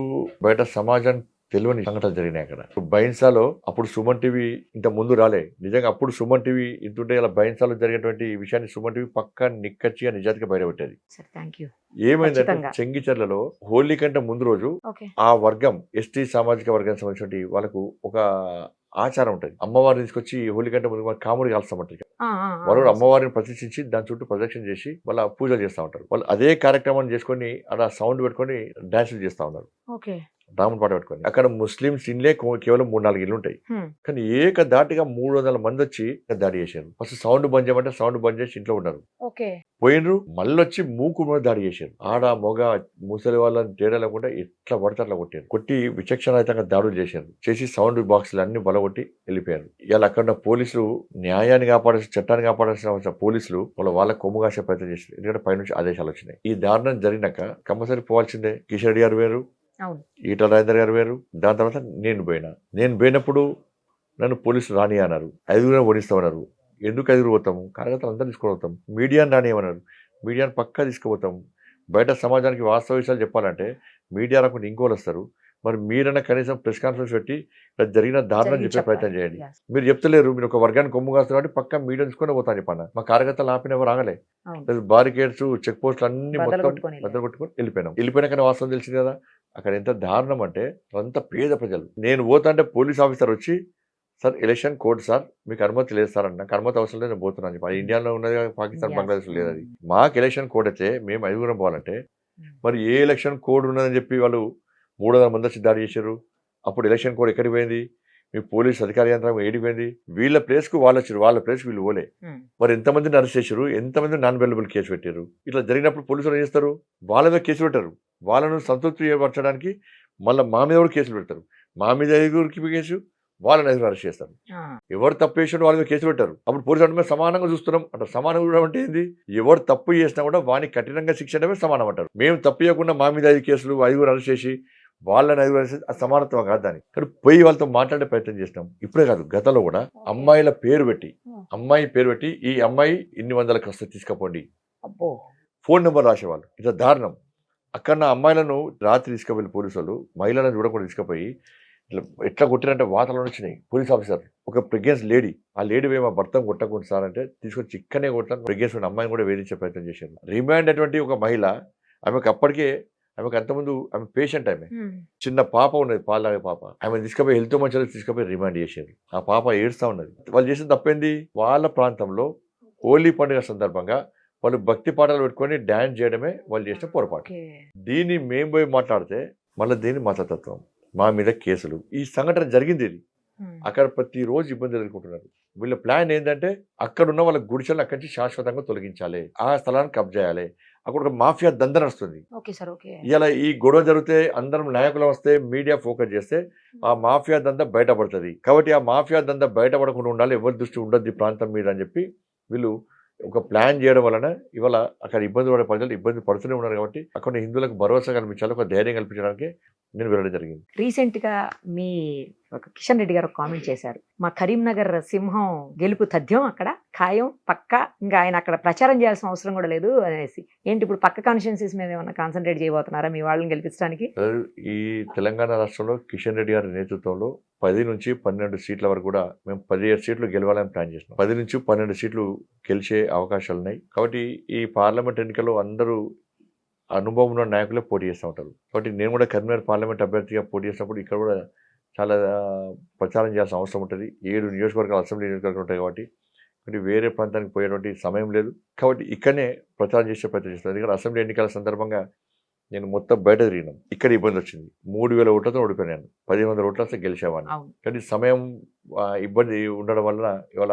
బయట సమాజం తెలియని సంఘటనలు జరిగినాయి అక్కడ. బైన్సాలో అప్పుడు సుమన్ టీవీ ఇంత ముందు రాలే. నిజంగా అప్పుడు సుమన్ టీవీ ఇంటుంటే ఇలా బైన్సాలో జరిగినటువంటి విషయాన్ని సుమన్ టీవీ పక్కా నిక్కచ్చిగా నిజాతిగా బయటపెట్టేది. ఏమైందంటే చెంగిచెర్లలో హోలీ కంటే ముందు రోజు ఆ వర్గం ఎస్టీ సామాజిక వర్గానికి సంబంధించిన వాళ్ళకు ఒక ఆచారం ఉంటుంది. అమ్మవారిని తీసుకొచ్చి హోలీ కంటే ముందు కాముడి కాల్స్తామంటారు. వాళ్ళు అమ్మవారిని ప్రతిష్ఠించి దాని చుట్టూ ప్రదక్షిణ చేసి వాళ్ళ పూజలు చేస్తూ ఉంటారు. వాళ్ళు అదే కార్యక్రమాన్ని చేసుకొని అలా సౌండ్ పెట్టుకొని డాన్సులు చేస్తూ ఉన్నారు. రాముని పాట పెట్టుకొని. అక్కడ ముస్లిమ్స్ ఇన్లే కేవలం 3-4 ఇల్లు ఉంటాయి. కానీ ఏకదాటిగా 300 మంది వచ్చి దాడి చేశారు. ఫస్ట్ సౌండ్ బంద్ చేయమంటే సౌండ్ బంద్ చేసి ఇంట్లో ఉన్నారు. పోయినరు, మళ్ళీ వచ్చి మూకు మీద దాడి చేశారు. ఆడ మొగ ముసలి వాళ్ళని తేడా లేకుండా ఎట్లా పడితే అట్లా కొట్టారు. కొట్టి విచక్షణాయుతంగా దాడులు చేశారు. చేసి సౌండ్ బాక్సులు అన్ని బలగొట్టి వెళ్ళిపోయారు. ఇలా అక్కడ పోలీసులు న్యాయాన్ని కాపాడాల్సిన, చట్టాన్ని కాపాడాల్సిన పోలీసులు వాళ్ళ కొమ్ము కాసే ప్రయత్నం చేశారు. ఎందుకంటే పైనుంచి ఆదేశాలు వచ్చినాయి. ఈ దారుణం జరిగినాక కంపల్సరీ పోవాల్సిందే. కిషన్ రెడ్డి గారు వేరు, ఈటల రాజేందర్ గారు వేరు. దాని తర్వాత నేను పోయినప్పుడు నన్ను పోలీసులు రాని అన్నారు. 5 ఓడిస్తామన్నారు. ఎందుకు 5 పోతాము? కార్యకర్తలు అందరూ తీసుకుపోతాం. మీడియాని రానియమన్నారు. మీడియాని పక్కా తీసుకుపోతాం. బయట సమాజానికి వాస్తవ విషయాలు చెప్పాలంటే మీడియా రాకుండా ఇంకోళ్ళు వస్తారు. మరి మీరన్నా కనీసం ప్రెస్ కాన్ఫరెన్స్ పెట్టి జరిగిన దారుణం చెప్పే ప్రయత్నం చేయండి. మీరు చెప్తలేరు. మీరు ఒక వర్గానికి కొమ్ము కాస్తారు కాబట్టి పక్కా మీడియా తీసుకుని పోతాను చెప్పాను. మా కార్యకర్తలు ఆపిన ఎవరు ఆగలే. బారికేడ్స్, చెక్ పోస్టులు అన్ని మొత్తం బద్దలు కొట్టుకొని వెళ్ళిపోయినాకనే వాస్తవం తెలిసింది కదా. అక్కడ ఎంత దారుణం అంటే అంత పేద ప్రజలు. నేను పోతా అంటే పోలీస్ ఆఫీసర్ వచ్చి, సార్ ఎలక్షన్ కోడ్ సార్, మీకు అనుమతి లేదు సార్ అన్న. నాకు అనుమతి అవసరం లేదు, నేను పోతున్నాను చెప్పి. ఇండియాలో ఉన్నది, పాకిస్తాన్ బంగ్లాదేశ్ లేదు. అది మాకు ఎలక్షన్ కోడ్ అయితే మేము 5 పోవాలంటే మరి ఏ ఎలక్షన్ కోడ్ ఉన్నదని చెప్పి వాళ్ళు 300 మంది వచ్చి దాడి చేశారు. అప్పుడు ఎలక్షన్ కోడ్ ఎక్కడికి పోయింది? మీ పోలీస్ అధికార యంత్రం ఏడిపోయింది? వీళ్ళ ప్లేస్కు వాళ్ళు వచ్చారు, వాళ్ళ ప్లేస్కి వీళ్ళు పోలే. మరి ఎంతమందిని అరెస్ట్ చేశారు, ఎంతమంది నాన్ అవైలబుల్ కేసు పెట్టారు. ఇట్లా జరిగినప్పుడు పోలీసులు ఏం చేస్తారు? వాళ్ళ మీద కేసు పెట్టారు. వాళ్ళను సంతృప్తి పరచడానికి మళ్ళీ మా మీద కూడా కేసులు పెడతారు. మా మీద 5 కేసు, వాళ్ళని 5 అరెస్ట్ చేస్తారు. ఎవరు తప్పు చేసినా వాళ్ళ మీద కేసు పెట్టారు. అప్పుడు పోలీసు అంటే మేము సమానంగా చూస్తున్నాం అంటారు. సమానంగా చూడడం అంటే ఏంది? ఎవరు తప్పు చేసినా కూడా వానికి కఠినంగా శిక్ష సమానం అంటారు. మేము తప్పు చేయకుండా మా మీద 5 కేసులు, 5 అరెస్ట్ చేసి వాళ్ళని 5 అరెస్ట్ చేసి సమానత్వం కాదు. దాన్ని కానీ పోయి వాళ్ళతో మాట్లాడే ప్రయత్నం చేసినాం. ఇప్పుడే కాదు, గతంలో కూడా అమ్మాయి పేరు పెట్టి ఈ అమ్మాయి ఇన్ని వందలకు వస్తే తీసుకుపోండి, ఫోన్ నెంబర్ రాసేవాళ్ళు. ఇట్లా దారుణం. అక్కడ నా అమ్మాయిలను రాత్రి తీసుకుపోయి పోలీసులు మహిళలను చూడకుండా తీసుకుపోయి ఎట్లా కొట్టినంటే వాతలు వచ్చినాయి. పోలీస్ ఆఫీసర్ ఒక ప్రెగ్నెన్స్ లేడీ, ఆ లేడీ మా భర్తను కొట్టకుండా సార్ అంటే తీసుకొచ్చి ఇక్కడనే కొట్టాను. ప్రెగ్నెన్స్ ఉన్న అమ్మాయిని కూడా వేధించే ప్రయత్నం చేశారు. రిమాండ్ అటువంటి ఒక మహిళ, ఆమెకు అప్పటికే అంతకుముందు ఆమె పేషెంట్, ఆమె చిన్న పాప ఉన్నది, పాలాగే పాప. ఆమె తీసుకుపోయి హెల్త్ మంచిగా తీసుకుపోయి రిమాండ్ చేశారు. ఆ పాప ఏడుస్తూ ఉన్నది. వాళ్ళు చేసిన తప్పేంది? వాళ్ళ ప్రాంతంలో హోలీ పండుగ సందర్భంగా వాళ్ళు భక్తి పాటలు పెట్టుకొని డాన్స్ చేయడమే వాళ్ళు చేసిన పొరపాటు. దీన్ని మేము పోయి మాట్లాడితే మళ్ళీ దీన్ని మతతత్వం, మా మీద కేసులు. ఈ సంఘటన జరిగింది. ఇది అక్కడ ప్రతిరోజు ఇబ్బంది ఎదుర్కొంటున్నారు. వీళ్ళ ప్లాన్ ఏంటంటే అక్కడ ఉన్న వాళ్ళ గుడిసెలను అక్కడి నుంచి శాశ్వతంగా తొలగించాలి, ఆ స్థలాన్ని కబ్జా చేయాలి. అక్కడ ఒక మాఫియా దంద నడుస్తుంది. ఇలా ఈ గొడవ జరిగితే అందరం నాయకులు వస్తే మీడియా ఫోకస్ చేస్తే ఆ మాఫియా దంద బయటపడుతుంది. కాబట్టి ఆ మాఫియా దంద బయటపడకుండా ఉండాలి, ఎవరి దృష్టి ఉండద్దు ఈ ప్రాంతం మీద అని చెప్పి వీళ్ళు ఒక ప్లాన్ చేయడం వలన ఇవాళ అక్కడ ఇబ్బంది పడే ప్రజలు ఇబ్బంది పడుతూనే ఉన్నారు. కాబట్టి అక్కడ హిందువులకు భరోసా కల్పించాలి, ఒక ధైర్యం కల్పించడానికి నేను వెళ్ళడం జరిగింది. రీసెంట్ గా మీ కిషన్ రెడ్డి గారు కామెంట్ చేశారు, మా కరీంనగర్ సింహం గెలుపు తథ్యం, అక్కడ ఖాయం పక్క, ఇంకా ఆయన అక్కడ ప్రచారం చేయాల్సిన అవసరం కూడా లేదు అనేసి. ఏంటి ఇప్పుడు పక్క కాన్స్టిట్యున్సీస్ మీద ఏమన్నా కాన్సన్ట్రేట్ చేయబోతున్నారా మీ వాళ్ళని గెలిపించడానికి? ఈ తెలంగాణ రాష్ట్రంలో కిషన్ రెడ్డి గారి నేతృత్వంలో 10 నుంచి 12 సీట్ల వరకు కూడా మేము 17 సీట్లు గెలవాలని ప్లాన్ చేస్తున్నాం. 10 నుంచి 12 సీట్లు గెలిచే అవకాశాలు ఉన్నాయి. కాబట్టి ఈ పార్లమెంట్ ఎన్నికల్లో అందరూ అనుభవం ఉన్న నాయకులే పోటీ చేస్తూ ఉంటారు. కాబట్టి నేను కూడా కరీంనగర్ పార్లమెంట్ అభ్యర్థిగా పోటీ చేసినప్పుడు ఇక్కడ కూడా చాలా ప్రచారం చేయాల్సిన అవసరం ఉంటుంది. 7 నియోజకవర్గాలు అసెంబ్లీ నియోజకవర్గాలు ఉంటాయి. కాబట్టి వేరే ప్రాంతానికి పోయేటువంటి సమయం లేదు. కాబట్టి ఇక్కడనే ప్రచారం చేసే ప్రయత్నం చేస్తాను. ఎందుకంటే అసెంబ్లీ ఎన్నికల సందర్భంగా నేను మొత్తం బయట తిరిగినాం. ఇక్కడ ఇబ్బంది వచ్చింది. 3000 ఓట్లతో ఓడిపోయాను. 1500 ఓట్ల వస్తే గెలిచేవాడిని. కానీ సమయం ఇబ్బంది ఉండడం వలన ఇవాళ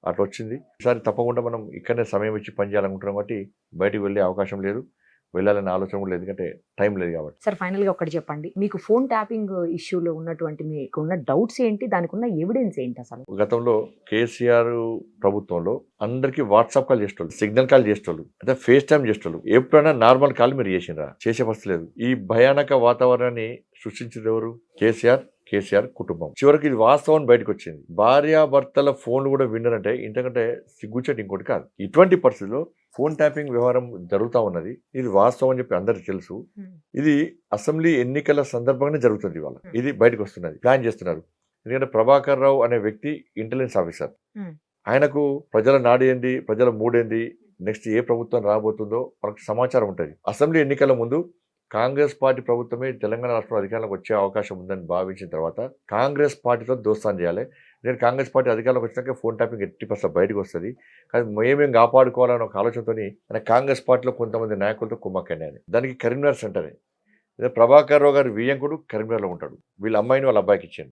అట్లా వచ్చింది. ఈసారి తప్పకుండా మనం ఇక్కడనే సమయం ఇచ్చి పనిచేయాలనుకుంటున్నాం. కాబట్టి బయటికి వెళ్ళే అవకాశం లేదు, వెళ్ళాలనే ఆలోచన కూడా లేదు, ఎందుకంటే టైం లేదు కాబట్టి. సార్ ఫైనల్ గా ఒకటి చెప్పండి, మీకు ఫోన్ ట్యాపింగ్ ఇష్యూలో ఉన్నటువంటి మీకు ఉన్న డౌట్స్ ఏంటి, దానికి ఉన్న ఎవిడెన్స్ ఏంటి? అసలు గతంలో కేసీఆర్ ప్రభుత్వంలో అందరికి వాట్సాప్ కాల్ చేసేవాళ్ళు, సిగ్నల్ కాల్ చేసేవాళ్ళు, అంటే ఫేస్ టైం చేసేవాళ్ళు. ఎప్పుడైనా నార్మల్ కాల్ మీరు చేసినరా? చేసే పరిస్థితి లేదు. ఈ భయానక వాతావరణాన్ని సృష్టించేది ఎవరు? కేసీఆర్ కుటుంబం. చివరికి ఇది వాస్తవం బయటకు వచ్చింది. భార్యాభర్తల ఫోన్లు కూడా విన్నారంటే ఇంతకంటే సిగ్గుచేటు ఇంకోటి కాదు. ఇటువంటి పరిస్థితుల్లో ఫోన్ ట్యాపింగ్ వ్యవహారం జరుగుతూ ఉన్నది. ఇది వాస్తవం అని చెప్పి అందరికీ తెలుసు. ఇది అసెంబ్లీ ఎన్నికల సందర్భంగానే జరుగుతుంది. ఇవాళ ఇది బయటకు వస్తున్నది, ప్లాన్ చేస్తున్నారు. ఎందుకంటే ప్రభాకర్ రావు అనే వ్యక్తి ఇంటెలిజెన్స్ ఆఫీసర్. ఆయనకు ప్రజల నాడు ఏంది, ప్రజల మూడేంది, నెక్స్ట్ ఏ ప్రభుత్వం రాబోతుందో మనకు సమాచారం ఉంటుంది. అసెంబ్లీ ఎన్నికల ముందు కాంగ్రెస్ పార్టీ ప్రభుత్వమే తెలంగాణ రాష్ట్రంలో అధికారంలోకి వచ్చే అవకాశం ఉందని భావించిన తర్వాత కాంగ్రెస్ పార్టీతో దోస్తాన్ చేయాలి. నేను కాంగ్రెస్ పార్టీ అధికారంలోకి వచ్చినాక ఫోన్ ట్యాపింగ్ 80% బయటకు వస్తుంది, కానీ మేమేం కాపాడుకోవాలన్న ఒక ఆలోచనతో కాంగ్రెస్ పార్టీలో కొంతమంది నాయకులతో కుమ్మక్కని. దానికి కరీంనగర్ సెంటరే. ప్రభాకర్ రావు గారి వియ్యంకుడు కరీంనగర్లో ఉంటాడు. వీళ్ళ అమ్మాయిని వాళ్ళ అబ్బాయికి ఇచ్చాడు.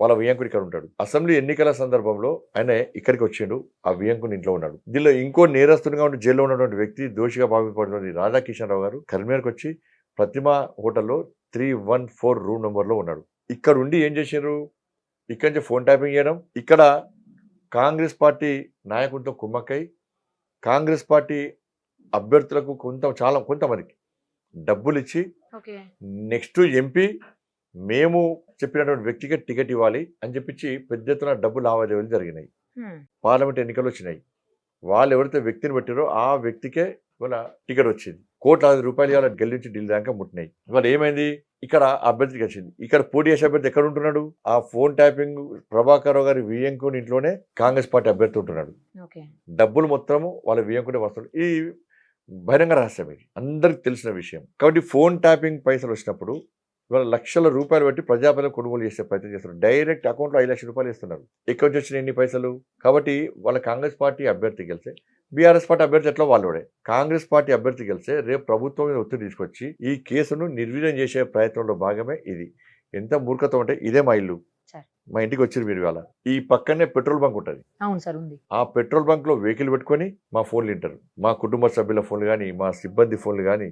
వాళ్ళ వియ్యంకుడు ఇక్కడ ఉంటాడు. అసెంబ్లీ ఎన్నికల సందర్భంలో ఆయన ఇక్కడికి వచ్చిండు, ఆ వియ్యంకుని ఇంట్లో ఉన్నాడు. దీనిలో ఇంకో నేరస్తునిగా ఉండి జైల్లో ఉన్నటువంటి వ్యక్తి, దోషిగా భావింపబడిన రాధాకిషన్ రావు గారు కరీంనగర్కి వచ్చి ప్రతిమా హోటల్లో 314 రూమ్ నెంబర్లో ఉన్నాడు. ఇక్కడ ఉండి ఏం చేశారు, ఇక్కడి నుంచి ఫోన్ ట్యాపింగ్ చేయడం, ఇక్కడ కాంగ్రెస్ పార్టీ నాయకులతో కుమ్మక్కై కాంగ్రెస్ పార్టీ అభ్యర్థులకు కొంతమందికి డబ్బులు ఇచ్చి నెక్స్ట్ ఎంపీ మేము చెప్పినటువంటి వ్యక్తికి టికెట్ ఇవ్వాలి అని చెప్పించి పెద్ద ఎత్తున డబ్బు లావాదేవీలు జరిగినాయి. పార్లమెంట్ ఎన్నికలు వచ్చినాయి. వాళ్ళు ఎవరైతే వ్యక్తిని పెట్టారో ఆ వ్యక్తికే ఇవాళ టికెట్ వచ్చింది. ₹1,00,000 ఇవాళ గెలి నుంచి ఢిల్లీ దాకా ముట్టినాయి. ఇవాళ ఏమైంది, ఇక్కడ అభ్యర్థికి వచ్చింది. ఇక్కడ పోటీ చేసే అభ్యర్థి ఎక్కడ ఉంటున్నాడు, ఆ ఫోన్ ట్యాపింగ్ ప్రభాకర్ రావు గారి వియ్యంకుని ఇంట్లోనే కాంగ్రెస్ పార్టీ అభ్యర్థి ఉంటున్నాడు. డబ్బులు మొత్తము వాళ్ళ వియ్యంకునే వస్తుంది. ఈ బహిరంగ రహస్యం, ఇది అందరికి తెలిసిన విషయం. కాబట్టి ఫోన్ ట్యాపింగ్ పైసలు వచ్చినప్పుడు ఇవాళ లక్షల రూపాయలు పెట్టి ప్రజాపతిని కొనుగోలు చేసే ప్రయత్నం చేస్తున్నారు. డైరెక్ట్ అకౌంట్లో 5 లక్షల రూపాయలు ఇస్తున్నారు. ఎక్కడి నుంచి వచ్చిన ఎన్ని పైసలు. కాబట్టి వాళ్ళ కాంగ్రెస్ పార్టీ అభ్యర్థి గెలిస్తే, బీఆర్ఎస్ పార్టీ అభ్యర్థి ఎట్లా వాళ్ళోడే, కాంగ్రెస్ పార్టీ అభ్యర్థి గెలిస్తే రేపు ప్రభుత్వం మీద ఒత్తిడి తీసుకొచ్చి ఈ కేసును నిర్వీర్యం చేసే ప్రయత్నంలో భాగమే ఇది. ఎంత మూర్ఖతం అంటే, ఇదే మా ఇల్లు, మా ఇంటికి వచ్చారు మీరు. ఇవాళ ఈ పక్కనే పెట్రోల్ బంక్ ఉంటుంది. ఆ పెట్రోల్ బంక్ లో వెహికల్ పెట్టుకొని మా ఫోన్లు వింటారు. మా కుటుంబ సభ్యుల ఫోన్లు కానీ, మా సిబ్బంది ఫోన్లు కానీ,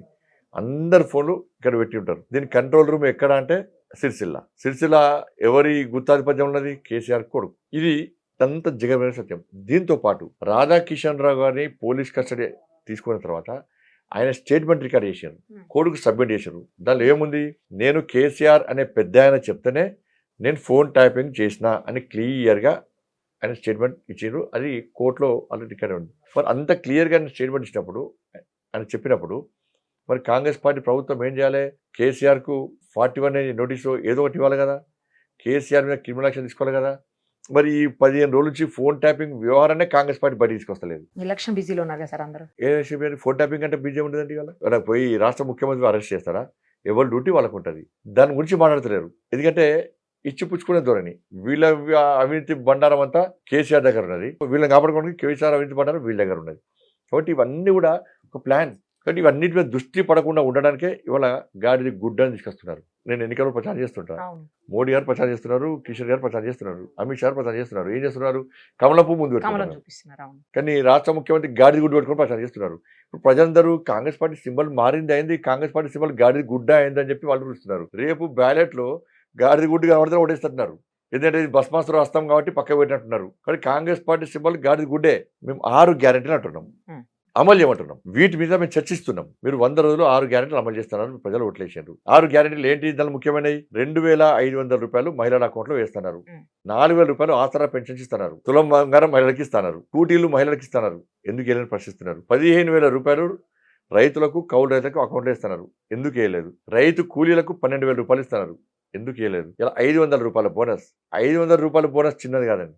అందరి ఫోన్లు ఇక్కడ పెట్టి ఉంటారు. దీని కంట్రోల్ రూమ్ ఎక్కడ అంటే సిరిసిల్ల ఎవరి గుత్తాధిపత్యం ఉన్నది, కేసీఆర్ కొడుకు. ఇది అంత జగమైన సత్యం. దీంతో పాటు రాధాకిషన్ రావు గారిని పోలీస్ కస్టడీ తీసుకున్న తర్వాత ఆయన స్టేట్మెంట్ రికార్డ్ చేశారు, కొడుకు సబ్మిట్ చేశారు. దానిలో ఏముంది, నేను కేసీఆర్ అనే పెద్ద ఆయన చెప్తేనే నేను ఫోన్ ట్యాపింగ్ చేసిన అని క్లియర్గా ఆయన స్టేట్మెంట్ ఇచ్చారు. అది కోర్టులో ఆల్రెడీ రికార్డ్ ఉంది. మరి అంత క్లియర్గా ఆయన స్టేట్మెంట్ ఇచ్చినప్పుడు, ఆయన చెప్పినప్పుడు, మరి కాంగ్రెస్ పార్టీ ప్రభుత్వం ఏం చేయాలి, కేసీఆర్కు 41 నోటీసు ఏదో ఒకటి ఇవ్వాలి కదా, కేసీఆర్ మీద క్రిమినల్ యాక్షన్ తీసుకోవాలి కదా. మరి ఈ 15 రోజుల నుంచి ఫోన్ ట్యాపింగ్ వ్యవహారాన్ని కాంగ్రెస్ పార్టీ బయట తీసుకొస్తలేదు. ఎలక్షన్ బిజీలో ఉన్నారు సార్ అందరూ. ఫోన్ ట్యాపింగ్ అంటే బిజీ ఉంటుందండి. వాళ్ళ పోయి రాష్ట్ర ముఖ్యమంత్రి అరెస్ట్ చేస్తారా, ఎవరి డ్యూటీ వాళ్ళకు ఉంటుంది. దాని గురించి మాట్లాడతలేరు. ఎందుకంటే ఇచ్చిపుచ్చుకునే ధోరణి. వీళ్ళ అవినీతి బండారం అంతా కేసీఆర్ దగ్గర ఉన్నది, వీళ్ళని కాపాడుకోవడానికి కేసీఆర్ అవినీతి బండారం వీళ్ళ దగ్గర ఉన్నది. కాబట్టి ఇవన్నీ కూడా ఒక ప్లాన్. కాబట్టి ఇవన్నిటి మీద దృష్టి పడకుండా ఉండడానికే ఇవాళ గాడిది గుడ్డని తీసుకొస్తున్నారు. నేను ఎన్నికల్లో ప్రచారం చేస్తుంటాను. మోడీ గారు ప్రచారం చేస్తున్నారు, కిషన్ గారు ప్రచారం చేస్తున్నారు, అమిత్ షా ప్రచారం చేస్తున్నారు. ఏం చేస్తున్నారు, కమలపు ముందు పెట్టుకున్నారు. కానీ రాష్ట్ర ముఖ్యమంత్రి గాడిది గుడ్డు పెట్టుకుని ప్రచారం చేస్తున్నారు. ఇప్పుడు ప్రజలందరూ కాంగ్రెస్ పార్టీ సింబల్ మారింది అయింది, కాంగ్రెస్ పార్టీ సింబల్ గాడిది గుడ్డ అయింది అని చెప్పి వాళ్ళు చూస్తున్నారు. రేపు బ్యాలెట్ లో గాడిది గుడ్డు కనబడితే ఓటేస్తున్నారు. ఎందుకంటే ఇది భస్మాసుర హస్తం కాబట్టి పక్క పెట్టినట్టున్నారు. కానీ కాంగ్రెస్ పార్టీ సింబల్ గాడిది గుడ్డే. మేము 6 గ్యారెంటీలు అంటున్నాం, అమలు చేయమంటున్నాం. వీటి మీద మేము చర్చిస్తున్నాం. మీరు 100 రోజులు 6 గ్యారెంటీలు అమలు చేస్తున్నారు, ప్రజలు ఓట్లేసారు. 6 గ్యారెంటీలు ఏంటి, దాని ముఖ్యమైనవి 2,500 రూపాయలు మహిళల అకౌంట్లో వేస్తున్నారు, 4,000 రూపాయలు ఆసరా పెన్షన్ ఇస్తున్నారు, తులం బంగారం మహిళలకు ఇస్తున్నారు, కూటీలు మహిళలకు ఇస్తున్నారు. ఎందుకు వేయాలని ప్రశ్నిస్తున్నారు. 15,000 రూపాయలు రైతులకు, కౌలు రైతులకు అకౌంట్లో ఇస్తున్నారు. ఎందుకు వేయలేదు. రైతు కూలీలకు 12,000 రూపాయలు ఇస్తున్నారు. ఎందుకు వేయలేదు. ఇలా 500 రూపాయల బోనస్. 500 రూపాయల బోనస్ చిన్నది కాదండి.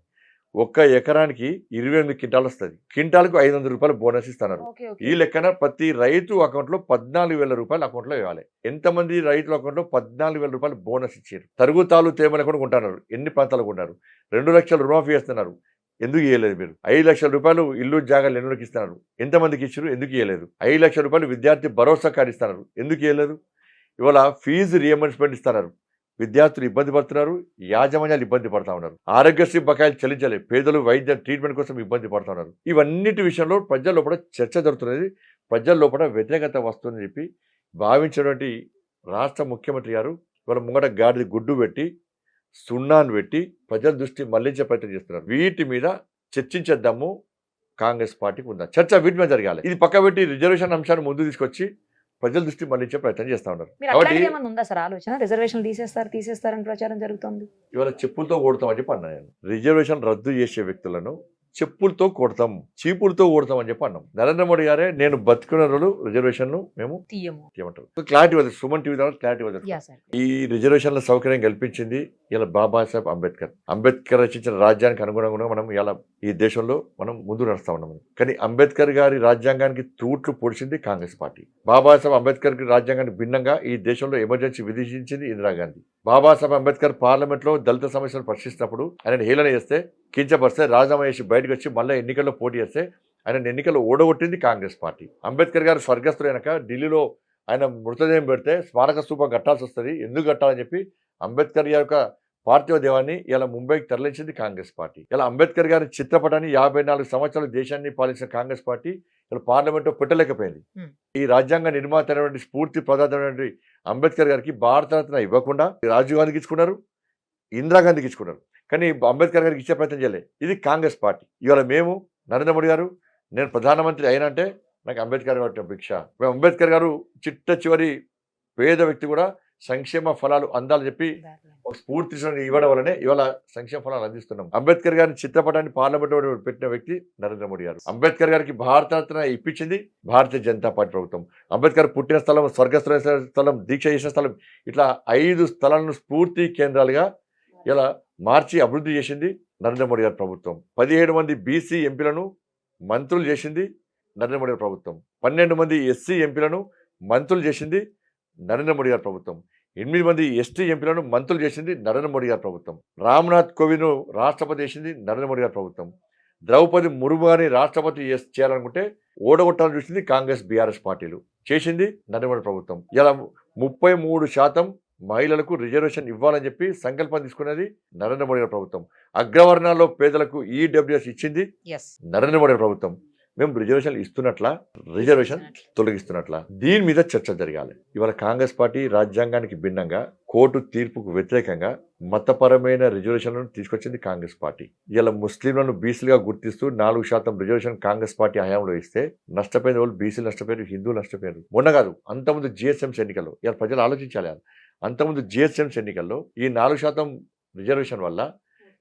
1 ఎకరానికి 28 క్వింటాలు వస్తుంది. క్వింటాలకు 500 రూపాయలు బోనస్ ఇస్తున్నారు. ఈ లెక్కన ప్రతి రైతు అకౌంట్లో 14,000 రూపాయలు అకౌంట్లో ఇవ్వాలి. ఎంతమంది రైతుల అకౌంట్లో 14,000 రూపాయలు బోనస్ ఇచ్చారు. తరుగుతాలు తేమలు కూడా కొంటున్నారు. ఎన్ని ప్రాంతాలకు ఉన్నారు. 2 లక్షల రుణమాఫీ చేస్తున్నారు. ఎందుకు ఇవ్వలేదు మీరు. 5 లక్షల రూపాయలు ఇల్లు జాగాలు ఎన్నులకు ఇస్తున్నారు. ఎంతమందికి ఇచ్చారు. ఎందుకు ఇవ్వలేదు. 5 లక్షల రూపాయలు విద్యార్థి భరోసా కార్డు ఇస్తున్నారు. ఎందుకు ఇవ్వలేదు. ఇవాళ ఫీజు రియంబర్స్మెంట్ ఇస్తున్నారు. విద్యార్థులు ఇబ్బంది పడుతున్నారు, యాజమాన్యాలు ఇబ్బంది పడతా ఉన్నారు. ఆరోగ్యశ్రీ బకాయిలు చెల్లించాలి, పేదలు వైద్య ట్రీట్మెంట్ కోసం ఇబ్బంది పడతా ఉన్నారు. ఇవన్నిటి విషయంలో ప్రజల లోపల చర్చ జరుగుతున్నది, ప్రజల లోపల వ్యతిరేకత వస్తుందని చెప్పి భావించినటువంటి రాష్ట్ర ముఖ్యమంత్రి గారు ఇవాళ ముంగట గాడిది గుడ్డు పెట్టి, సున్నాను పెట్టి ప్రజల దృష్టి మళ్లించే ప్రయత్నం చేస్తున్నారు. వీటి మీద చర్చించేద్దాము. కాంగ్రెస్ పార్టీకి ఉందా చర్చ, వీటి మీద జరగాలి. ఇది పక్క పెట్టి రిజర్వేషన్ అంశాన్ని ముందు తీసుకొచ్చి ప్రజల దృష్టి మళ్లించే ప్రయత్నం చేస్తా ఉన్నారు. తీసేస్తారని ప్రచారం జరుగుతుంది. ఇవాళ చెప్పులతో కొడతామని చెప్పి అన్నా నేను. రిజర్వేషన్ రద్దు చేసే వ్యక్తులను చెప్పులతో కొడతాం, చీపులతో కొడతాం అని చెప్పి అన్నాం. నరేంద్ర మోడీ గారే నేను బతుకున్న రోజు రిజర్వేషన్ మేము తీయమంటారు. క్లారిటీ వద్దు, సుమన్ టీవీ ద్వారా క్లారిటీ వద్దు. ఈ రిజర్వేషన్ల సౌకర్యం కల్పించింది ఇలా బాబాసాహెబ్ అంబేద్కర్ రచించిన రాజ్యానికి అనుగుణంగా మనం ఇలా ఈ దేశంలో మనం ముందు నడుస్తా ఉన్నాం. కానీ అంబేద్కర్ గారి రాజ్యాంగానికి తూట్లు పొడిచింది కాంగ్రెస్ పార్టీ. బాబాసాహెబ్ అంబేద్కర్ రాజ్యాంగానికి భిన్నంగా ఈ దేశంలో ఎమర్జెన్సీ విధించింది ఇందిరాగాంధీ. బాబాసాహెబ్ అంబేద్కర్ పార్లమెంట్ లో దళిత సమస్యలు ప్రశ్నిస్తున్నప్పుడు ఆయన హేళన చేస్తే, కించపరిస్తే, రాజీనామా చేసి బయటకు వచ్చి మళ్ళీ ఎన్నికల్లో పోటీ చేస్తే ఆయన ఎన్నికల్లో ఓడగొట్టింది కాంగ్రెస్ పార్టీ. అంబేద్కర్ గారు స్వర్గస్థులైనాక ఢిల్లీలో ఆయన మృతదేహం పెడితే స్మారక స్తూపం కట్టాల్సి వస్తుంది, ఎందుకు కట్టాలని చెప్పి అంబేద్కర్ గారి యొక్క పార్థివ దేవాన్ని ఇలా ముంబైకి తరలించింది కాంగ్రెస్ పార్టీ. ఇలా అంబేద్కర్ గారి చిత్రపటాన్ని 54 సంవత్సరాలు దేశాన్ని పాలించిన కాంగ్రెస్ పార్టీ ఇలా పార్లమెంట్లో పెట్టలేకపోయింది. ఈ రాజ్యాంగ నిర్మాత అయినటువంటి స్ఫూర్తి ప్రదాతమైనటువంటి అంబేద్కర్ గారికి భారతరత్న ఇవ్వకుండా రాజీవ్ గాంధీకి ఇచ్చుకున్నారు, ఇందిరాగాంధీకి ఇచ్చుకున్నారు. కానీ అంబేద్కర్ గారికి ఇచ్చే ప్రయత్నం చేయలేదు. ఇది కాంగ్రెస్ పార్టీ. ఇవాళ మేము నరేంద్ర మోడీ గారు నేను ప్రధానమంత్రి అయినంటే నాకు అంబేద్కర్ గారి భిక్ష. మేము అంబేద్కర్ గారు చిట్ట చివరి పేద వ్యక్తి కూడా సంక్షేమ ఫలాలు అందాలని చెప్పి ఒక స్ఫూర్తి ఇవ్వడం వల్లనే ఇవాళ సంక్షేమ ఫలాలు అందిస్తున్నాం. అంబేద్కర్ గారి చిత్రపటాన్ని పార్లమెంట్ పెట్టిన వ్యక్తి నరేంద్ర మోడీ గారు. అంబేద్కర్ గారికి భారతరత్న ఇప్పించింది భారతీయ జనతా పార్టీ ప్రభుత్వం. అంబేద్కర్ పుట్టిన స్థలం, స్వర్గస్థుల స్థలం, దీక్ష చేసిన స్థలం, ఇట్లా 5 స్థలాలను స్ఫూర్తి కేంద్రాలుగా ఇలా మార్చి అభివృద్ధి చేసింది నరేంద్ర మోడీ గారి ప్రభుత్వం. 17 మంది బీసీ ఎంపీలను మంత్రులు చేసింది నరేంద్ర మోడీ గారి ప్రభుత్వం. 12 మంది ఎస్సీ ఎంపీలను మంత్రులు చేసింది నరేంద్ర మోడీ గారి ప్రభుత్వం. 8 మంది ఎస్టీ ఎంపీలను మంత్రులు చేసింది నరేంద్ర మోడీ గారి ప్రభుత్వం. రామ్నాథ్ కోవింద్ను రాష్ట్రపతి చేసింది నరేంద్ర మోడీ గారి ప్రభుత్వం. ద్రౌపది ముర్ము గారిని రాష్ట్రపతి చేయాలనుకుంటే ఓడగొట్టాలని చూసింది కాంగ్రెస్ బీఆర్ఎస్ పార్టీలు, చేసింది నరేంద్ర మోడీ ప్రభుత్వం. ఇలా 33% మహిళలకు రిజర్వేషన్ ఇవ్వాలని చెప్పి సంకల్పం తీసుకున్నది నరేంద్ర మోడీ గారి ప్రభుత్వం. అగ్రవర్ణాల్లో పేదలకు ఈడబ్ల్యూఎస్ ఇచ్చింది నరేంద్ర మోడీ ప్రభుత్వం. మేము రిజర్వేషన్ ఇస్తున్నట్లా, రిజర్వేషన్ తొలగిస్తున్నట్లా, దీని మీద చర్చ జరగాలి. ఇవాళ కాంగ్రెస్ పార్టీ రాజ్యాంగానికి భిన్నంగా కోర్టు తీర్పుకు వ్యతిరేకంగా మతపరమైన రిజర్వేషన్లను తీసుకొచ్చింది కాంగ్రెస్ పార్టీ. ఇలా ముస్లింలను బీసీలుగా గుర్తిస్తూ 4% రిజర్వేషన్ కాంగ్రెస్ పార్టీ హయాంలో ఇస్తే నష్టపోయిన వాళ్ళు బీసీలు నష్టపోయారు, హిందువులు నష్టపోయారు. మొన్న కాదు, అంతకుముందు జిహెచ్ఎంసీ ఎన్నికల్లో ఇలా ప్రజలు ఆలోచించాలి. అంతకుముందు జిహెచ్ఎంసీ ఎన్నికల్లో ఈ 4% రిజర్వేషన్ వల్ల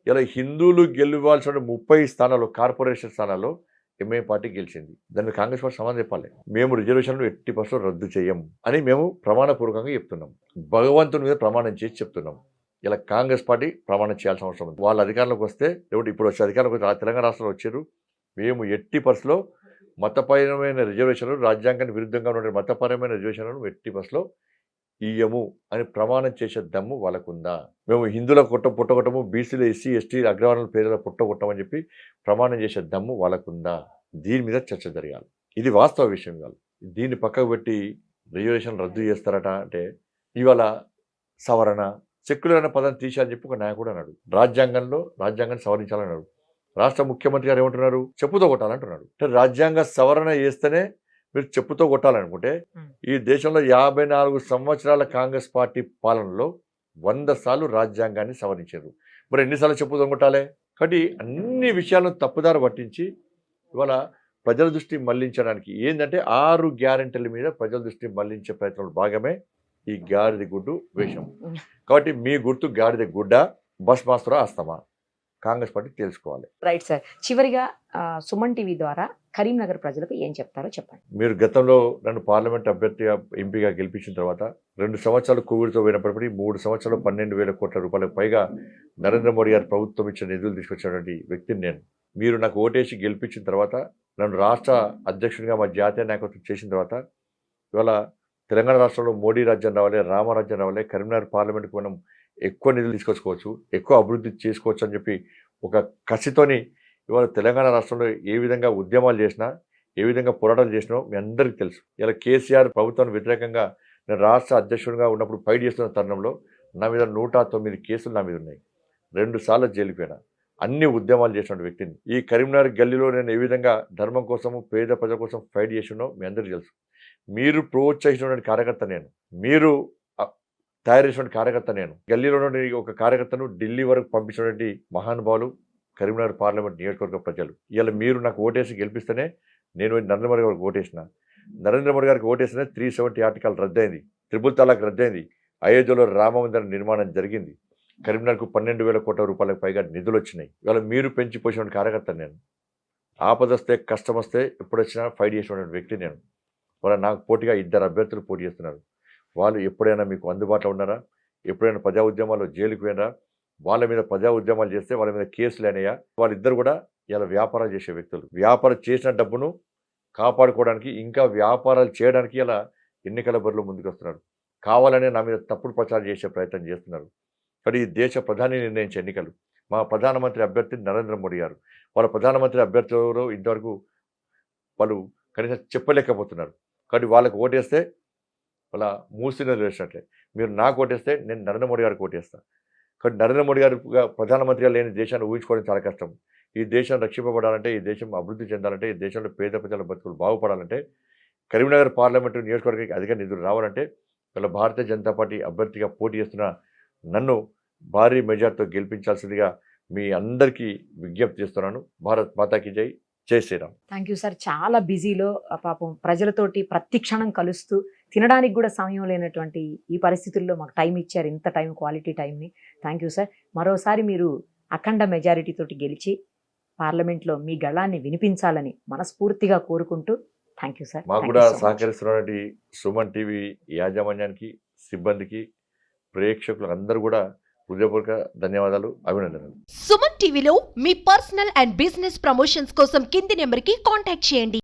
ఇలా హిందువులు గెలవాల్సిన 30 స్థానాల్లో, కార్పొరేషన్ స్థానాల్లో ఎంఐఎం పార్టీ గెలిచింది. దాన్ని కాంగ్రెస్ పార్టీ సమాధానం చెప్పాలి. మేము రిజర్వేషన్లు 80% రద్దు చేయం అని మేము ప్రమాణపూర్వకంగా చెప్తున్నాం. భగవంతుని మీద ప్రమాణం చేసి చెప్తున్నాం. ఇలా కాంగ్రెస్ పార్టీ ప్రమాణం చేయాల్సిన అవసరం ఉంది. వాళ్ళ అధికారంలోకి వస్తే, లేకపోతే ఇప్పుడు వచ్చే అధికారంలోకి వచ్చి తెలంగాణ రాష్ట్రంలో వచ్చారు, మేము 80% మతపరమైన రిజర్వేషన్లు, రాజ్యాంగానికి విరుద్ధంగా ఉన్న మతపరమైన రిజర్వేషన్లను 80% ఇయ్యము అని ప్రమాణం చేసే దమ్ము వాళ్ళకుందా? మేము హిందువుల పుట్టగొట్టము, బీసీలు, ఎస్సీ, ఎస్టీ, అగ్రవర్ణాల పేదల పుట్టగొట్టమని చెప్పి ప్రమాణం చేసే దమ్ము వాళ్ళకుందా? దీని మీద చర్చ జరగాలి. ఇది వాస్తవ విషయం కాదు. దీన్ని పక్కకు పెట్టి రిజర్వేషన్ రద్దు చేస్తారట అంటే, ఇవాళ సవరణ, సెక్యులర్ అనే పదం తీసేయాలని చెప్పి ఒక నాయకుడు అన్నాడు. రాజ్యాంగాన్ని సవరించాలన్నాడు. రాష్ట్ర ముఖ్యమంత్రి గారు ఏమంటున్నారు? చెప్పుతో కొట్టాలంటున్నాడు. అంటే రాజ్యాంగ సవరణ చేస్తేనే మీరు చెప్పుతో కొట్టాలనుకుంటే, ఈ దేశంలో 54 సంవత్సరాల కాంగ్రెస్ పార్టీ పాలనలో 100 సార్లు రాజ్యాంగాన్ని సవరించారు. మరి ఎన్నిసార్లు చెప్పుతో కొట్టాలి? కాబట్టి అన్ని విషయాలను తప్పుదారు పట్టించి ఇవాళ ప్రజల దృష్టి మళ్లించడానికి ఏంటంటే 6 గ్యారెంటీల మీద ప్రజల దృష్టి మళ్లించే ప్రయత్నంలో భాగమే ఈ గాడిద గుడ్డు వేషం. కాబట్టి మీ గుర్తు గాడిద గుడ్డ, బస్ మాస్టరా అస్తమా, కాంగ్రెస్ పార్టీ తెలుసుకోవాలి. Right sir. చివరిగా సుమన్ టీవీ ద్వారా కరీంనగర్ ప్రజలకు ఏం చెప్తారో చెప్పండి. మీరు గతంలో నన్ను పార్లమెంట్ అభ్యర్థిగా ఎంపీగా గెలిపించిన తర్వాత 2 సంవత్సరాలు కోవిడ్తో పోయినప్పటికీ 3 సంవత్సరాలు 12,000 కోట్ల రూపాయలకు పైగా నరేంద్ర మోడీ గారి ప్రభుత్వం ఇచ్చిన నిధులు తీసుకొచ్చినటువంటి వ్యక్తిని నేను. మీరు నాకు ఓటేసి గెలిపించిన తర్వాత, నన్ను రాష్ట్ర అధ్యక్షుడిగా మా జాతీయ నాయకత్వం చేసిన తర్వాత, ఇవాళ తెలంగాణ రాష్ట్రంలో మోడీ రాజ్యం రావాలి, రామరాజ్యం రావాలి, కరీంనగర్ పార్లమెంట్కి మనం ఎక్కువ నిధులు తీసుకొచ్చుకోవచ్చు, ఎక్కువ అభివృద్ధి చేసుకోవచ్చు అని చెప్పి ఒక కసితోని ఇవాళ తెలంగాణ రాష్ట్రంలో ఏ విధంగా ఉద్యమాలు చేసినా, ఏ విధంగా పోరాటాలు చేసినా మీ అందరికీ తెలుసు. ఇలా కేసీఆర్ ప్రభుత్వానికి వ్యతిరేకంగా నేను రాష్ట్ర అధ్యక్షుడిగా ఉన్నప్పుడు ఫైట్ చేస్తున్న తరుణంలో నా మీద 109 కేసులు నా మీద ఉన్నాయి. 2 సార్లు జైలుపోయినా. అన్ని ఉద్యమాలు చేసిన వ్యక్తిని. ఈ కరీంనగర్ గల్లీలో నేను ఏ విధంగా ధర్మం కోసము, పేద ప్రజల కోసం ఫైట్ చేసినో మీ అందరికీ తెలుసు. మీరు ప్రోత్సహించినటువంటి కార్యకర్త నేను, మీరు తయారు చేసినటువంటి కార్యకర్త నేను. గల్లీలో ఒక కార్యకర్తను ఢిల్లీ వరకు పంపించినటువంటి మహానుభావులు కరీంనగర్ పార్లమెంట్ నియోజకవర్గ ప్రజలు. ఇలా మీరు నాకు ఓటేసి గెలిపిస్తేనే నేను నరేంద్ర మోడీ గారికి ఓటేసిన. నరేంద్ర మోడీ గారికి ఓటేసినే 370 ఆర్టికల్ రద్దయింది, 3 తలాక్ రద్దయింది, అయోధ్యలో రామ మందిర నిర్మాణం జరిగింది, కరీంనగర్కు 12,000 కోట్ల రూపాయలకు పైగా నిధులు వచ్చినాయి. ఇవాళ మీరు పెంచి పోసిన కార్యకర్త నేను. ఆపదొస్తే కష్టం వస్తే ఎప్పుడొచ్చినా ఫైట్ చేసినటువంటి వ్యక్తి నేను. వాళ్ళ నాకు పోటీగా 2 అభ్యర్థులు పోటీ చేస్తున్నారు. వాళ్ళు ఎప్పుడైనా మీకు అందుబాటులో ఉన్నారా? ఎప్పుడైనా ప్రజా ఉద్యమాల్లో జైలుకు పోయినరా? వాళ్ళ మీద ప్రజా ఉద్యమాలు చేస్తే వాళ్ళ మీద కేసులు అయినాయా? వాళ్ళిద్దరు కూడా ఇలా వ్యాపారాలు చేసే వ్యక్తులు. వ్యాపారం చేసిన డబ్బును కాపాడుకోవడానికి, ఇంకా వ్యాపారాలు చేయడానికి ఇలా ఎన్నికల బరిలో ముందుకు వస్తున్నారు. కావాలనే నా మీద తప్పుడు ప్రచారం చేసే ప్రయత్నం చేస్తున్నారు. కానీ ఈ దేశ ప్రధాని నిర్ణయించే ఎన్నికలు. మా ప్రధానమంత్రి అభ్యర్థి నరేంద్ర మోడీ గారు. వాళ్ళ ప్రధానమంత్రి అభ్యర్థి ఎవరో ఇంతవరకు వాళ్ళు కనీసం చెప్పలేకపోతున్నారు. కానీ వాళ్ళకి ఓటేస్తే వాళ్ళ మూసినది వేసినట్లే. మీరు నాకు ఓటేస్తే నేను నరేంద్ర మోడీ గారికి ఓటేస్తాను. కానీ నరేంద్ర మోడీ గారు ప్రధానమంత్రిగా లేని దేశాన్ని ఊహించుకోవడం చాలా కష్టం. ఈ దేశం రక్షింపబడాలంటే, ఈ దేశం అభివృద్ధి చెందాలంటే, ఈ దేశంలో పేద ప్రజల బతుకులు బాగుపడాలంటే, కరీంనగర్ పార్లమెంటు నియోజకవర్గానికి అధిక నిధులు రావాలంటే వీళ్ళ భారతీయ జనతా పార్టీ అభ్యర్థిగా పోటీ చేస్తున్న నన్ను భారీ మెజార్టీతో గెలిపించాల్సిందిగా మీ అందరికీ విజ్ఞప్తి చేస్తున్నాను. భారత్ మాతాకి జై, జై శ్రీరామ్. Thank you sir. చాలా బిజీలో పాపం ప్రజలతోటి ప్రతి క్షణం కలుస్తూ తినడానికి కూడా సమయం లేనటువంటి ఈ పరిస్థితుల్లో మాకు టైం ఇచ్చారు, ఇంత టైం, క్వాలిటీ టైంని. Thank you sir. మరోసారి మీరు అఖండ మెజారిటీ తోటి గెలిచి పార్లమెంట్లో మీ గళాన్ని వినిపించాలని మనస్ఫూర్తిగా కోరుకుంటూ థ్యాంక్ యూ సార్. మాకు కూడా సహకరిస్తున్నటువంటి సుమన్ టీవీ యాజమాన్యానికి, సిబ్బందికి, ప్రేక్షకులకు అందరూ కూడా హృదయపూర్వక ధన్యవాదాలు, అభినందనలు. సుమన్ టీవీలో మీ పర్సనల్ అండ్ బిజినెస్ ప్రమోషన్స్ కోసం కింది నెంబర్కి కాంటాక్ట్ చేయండి.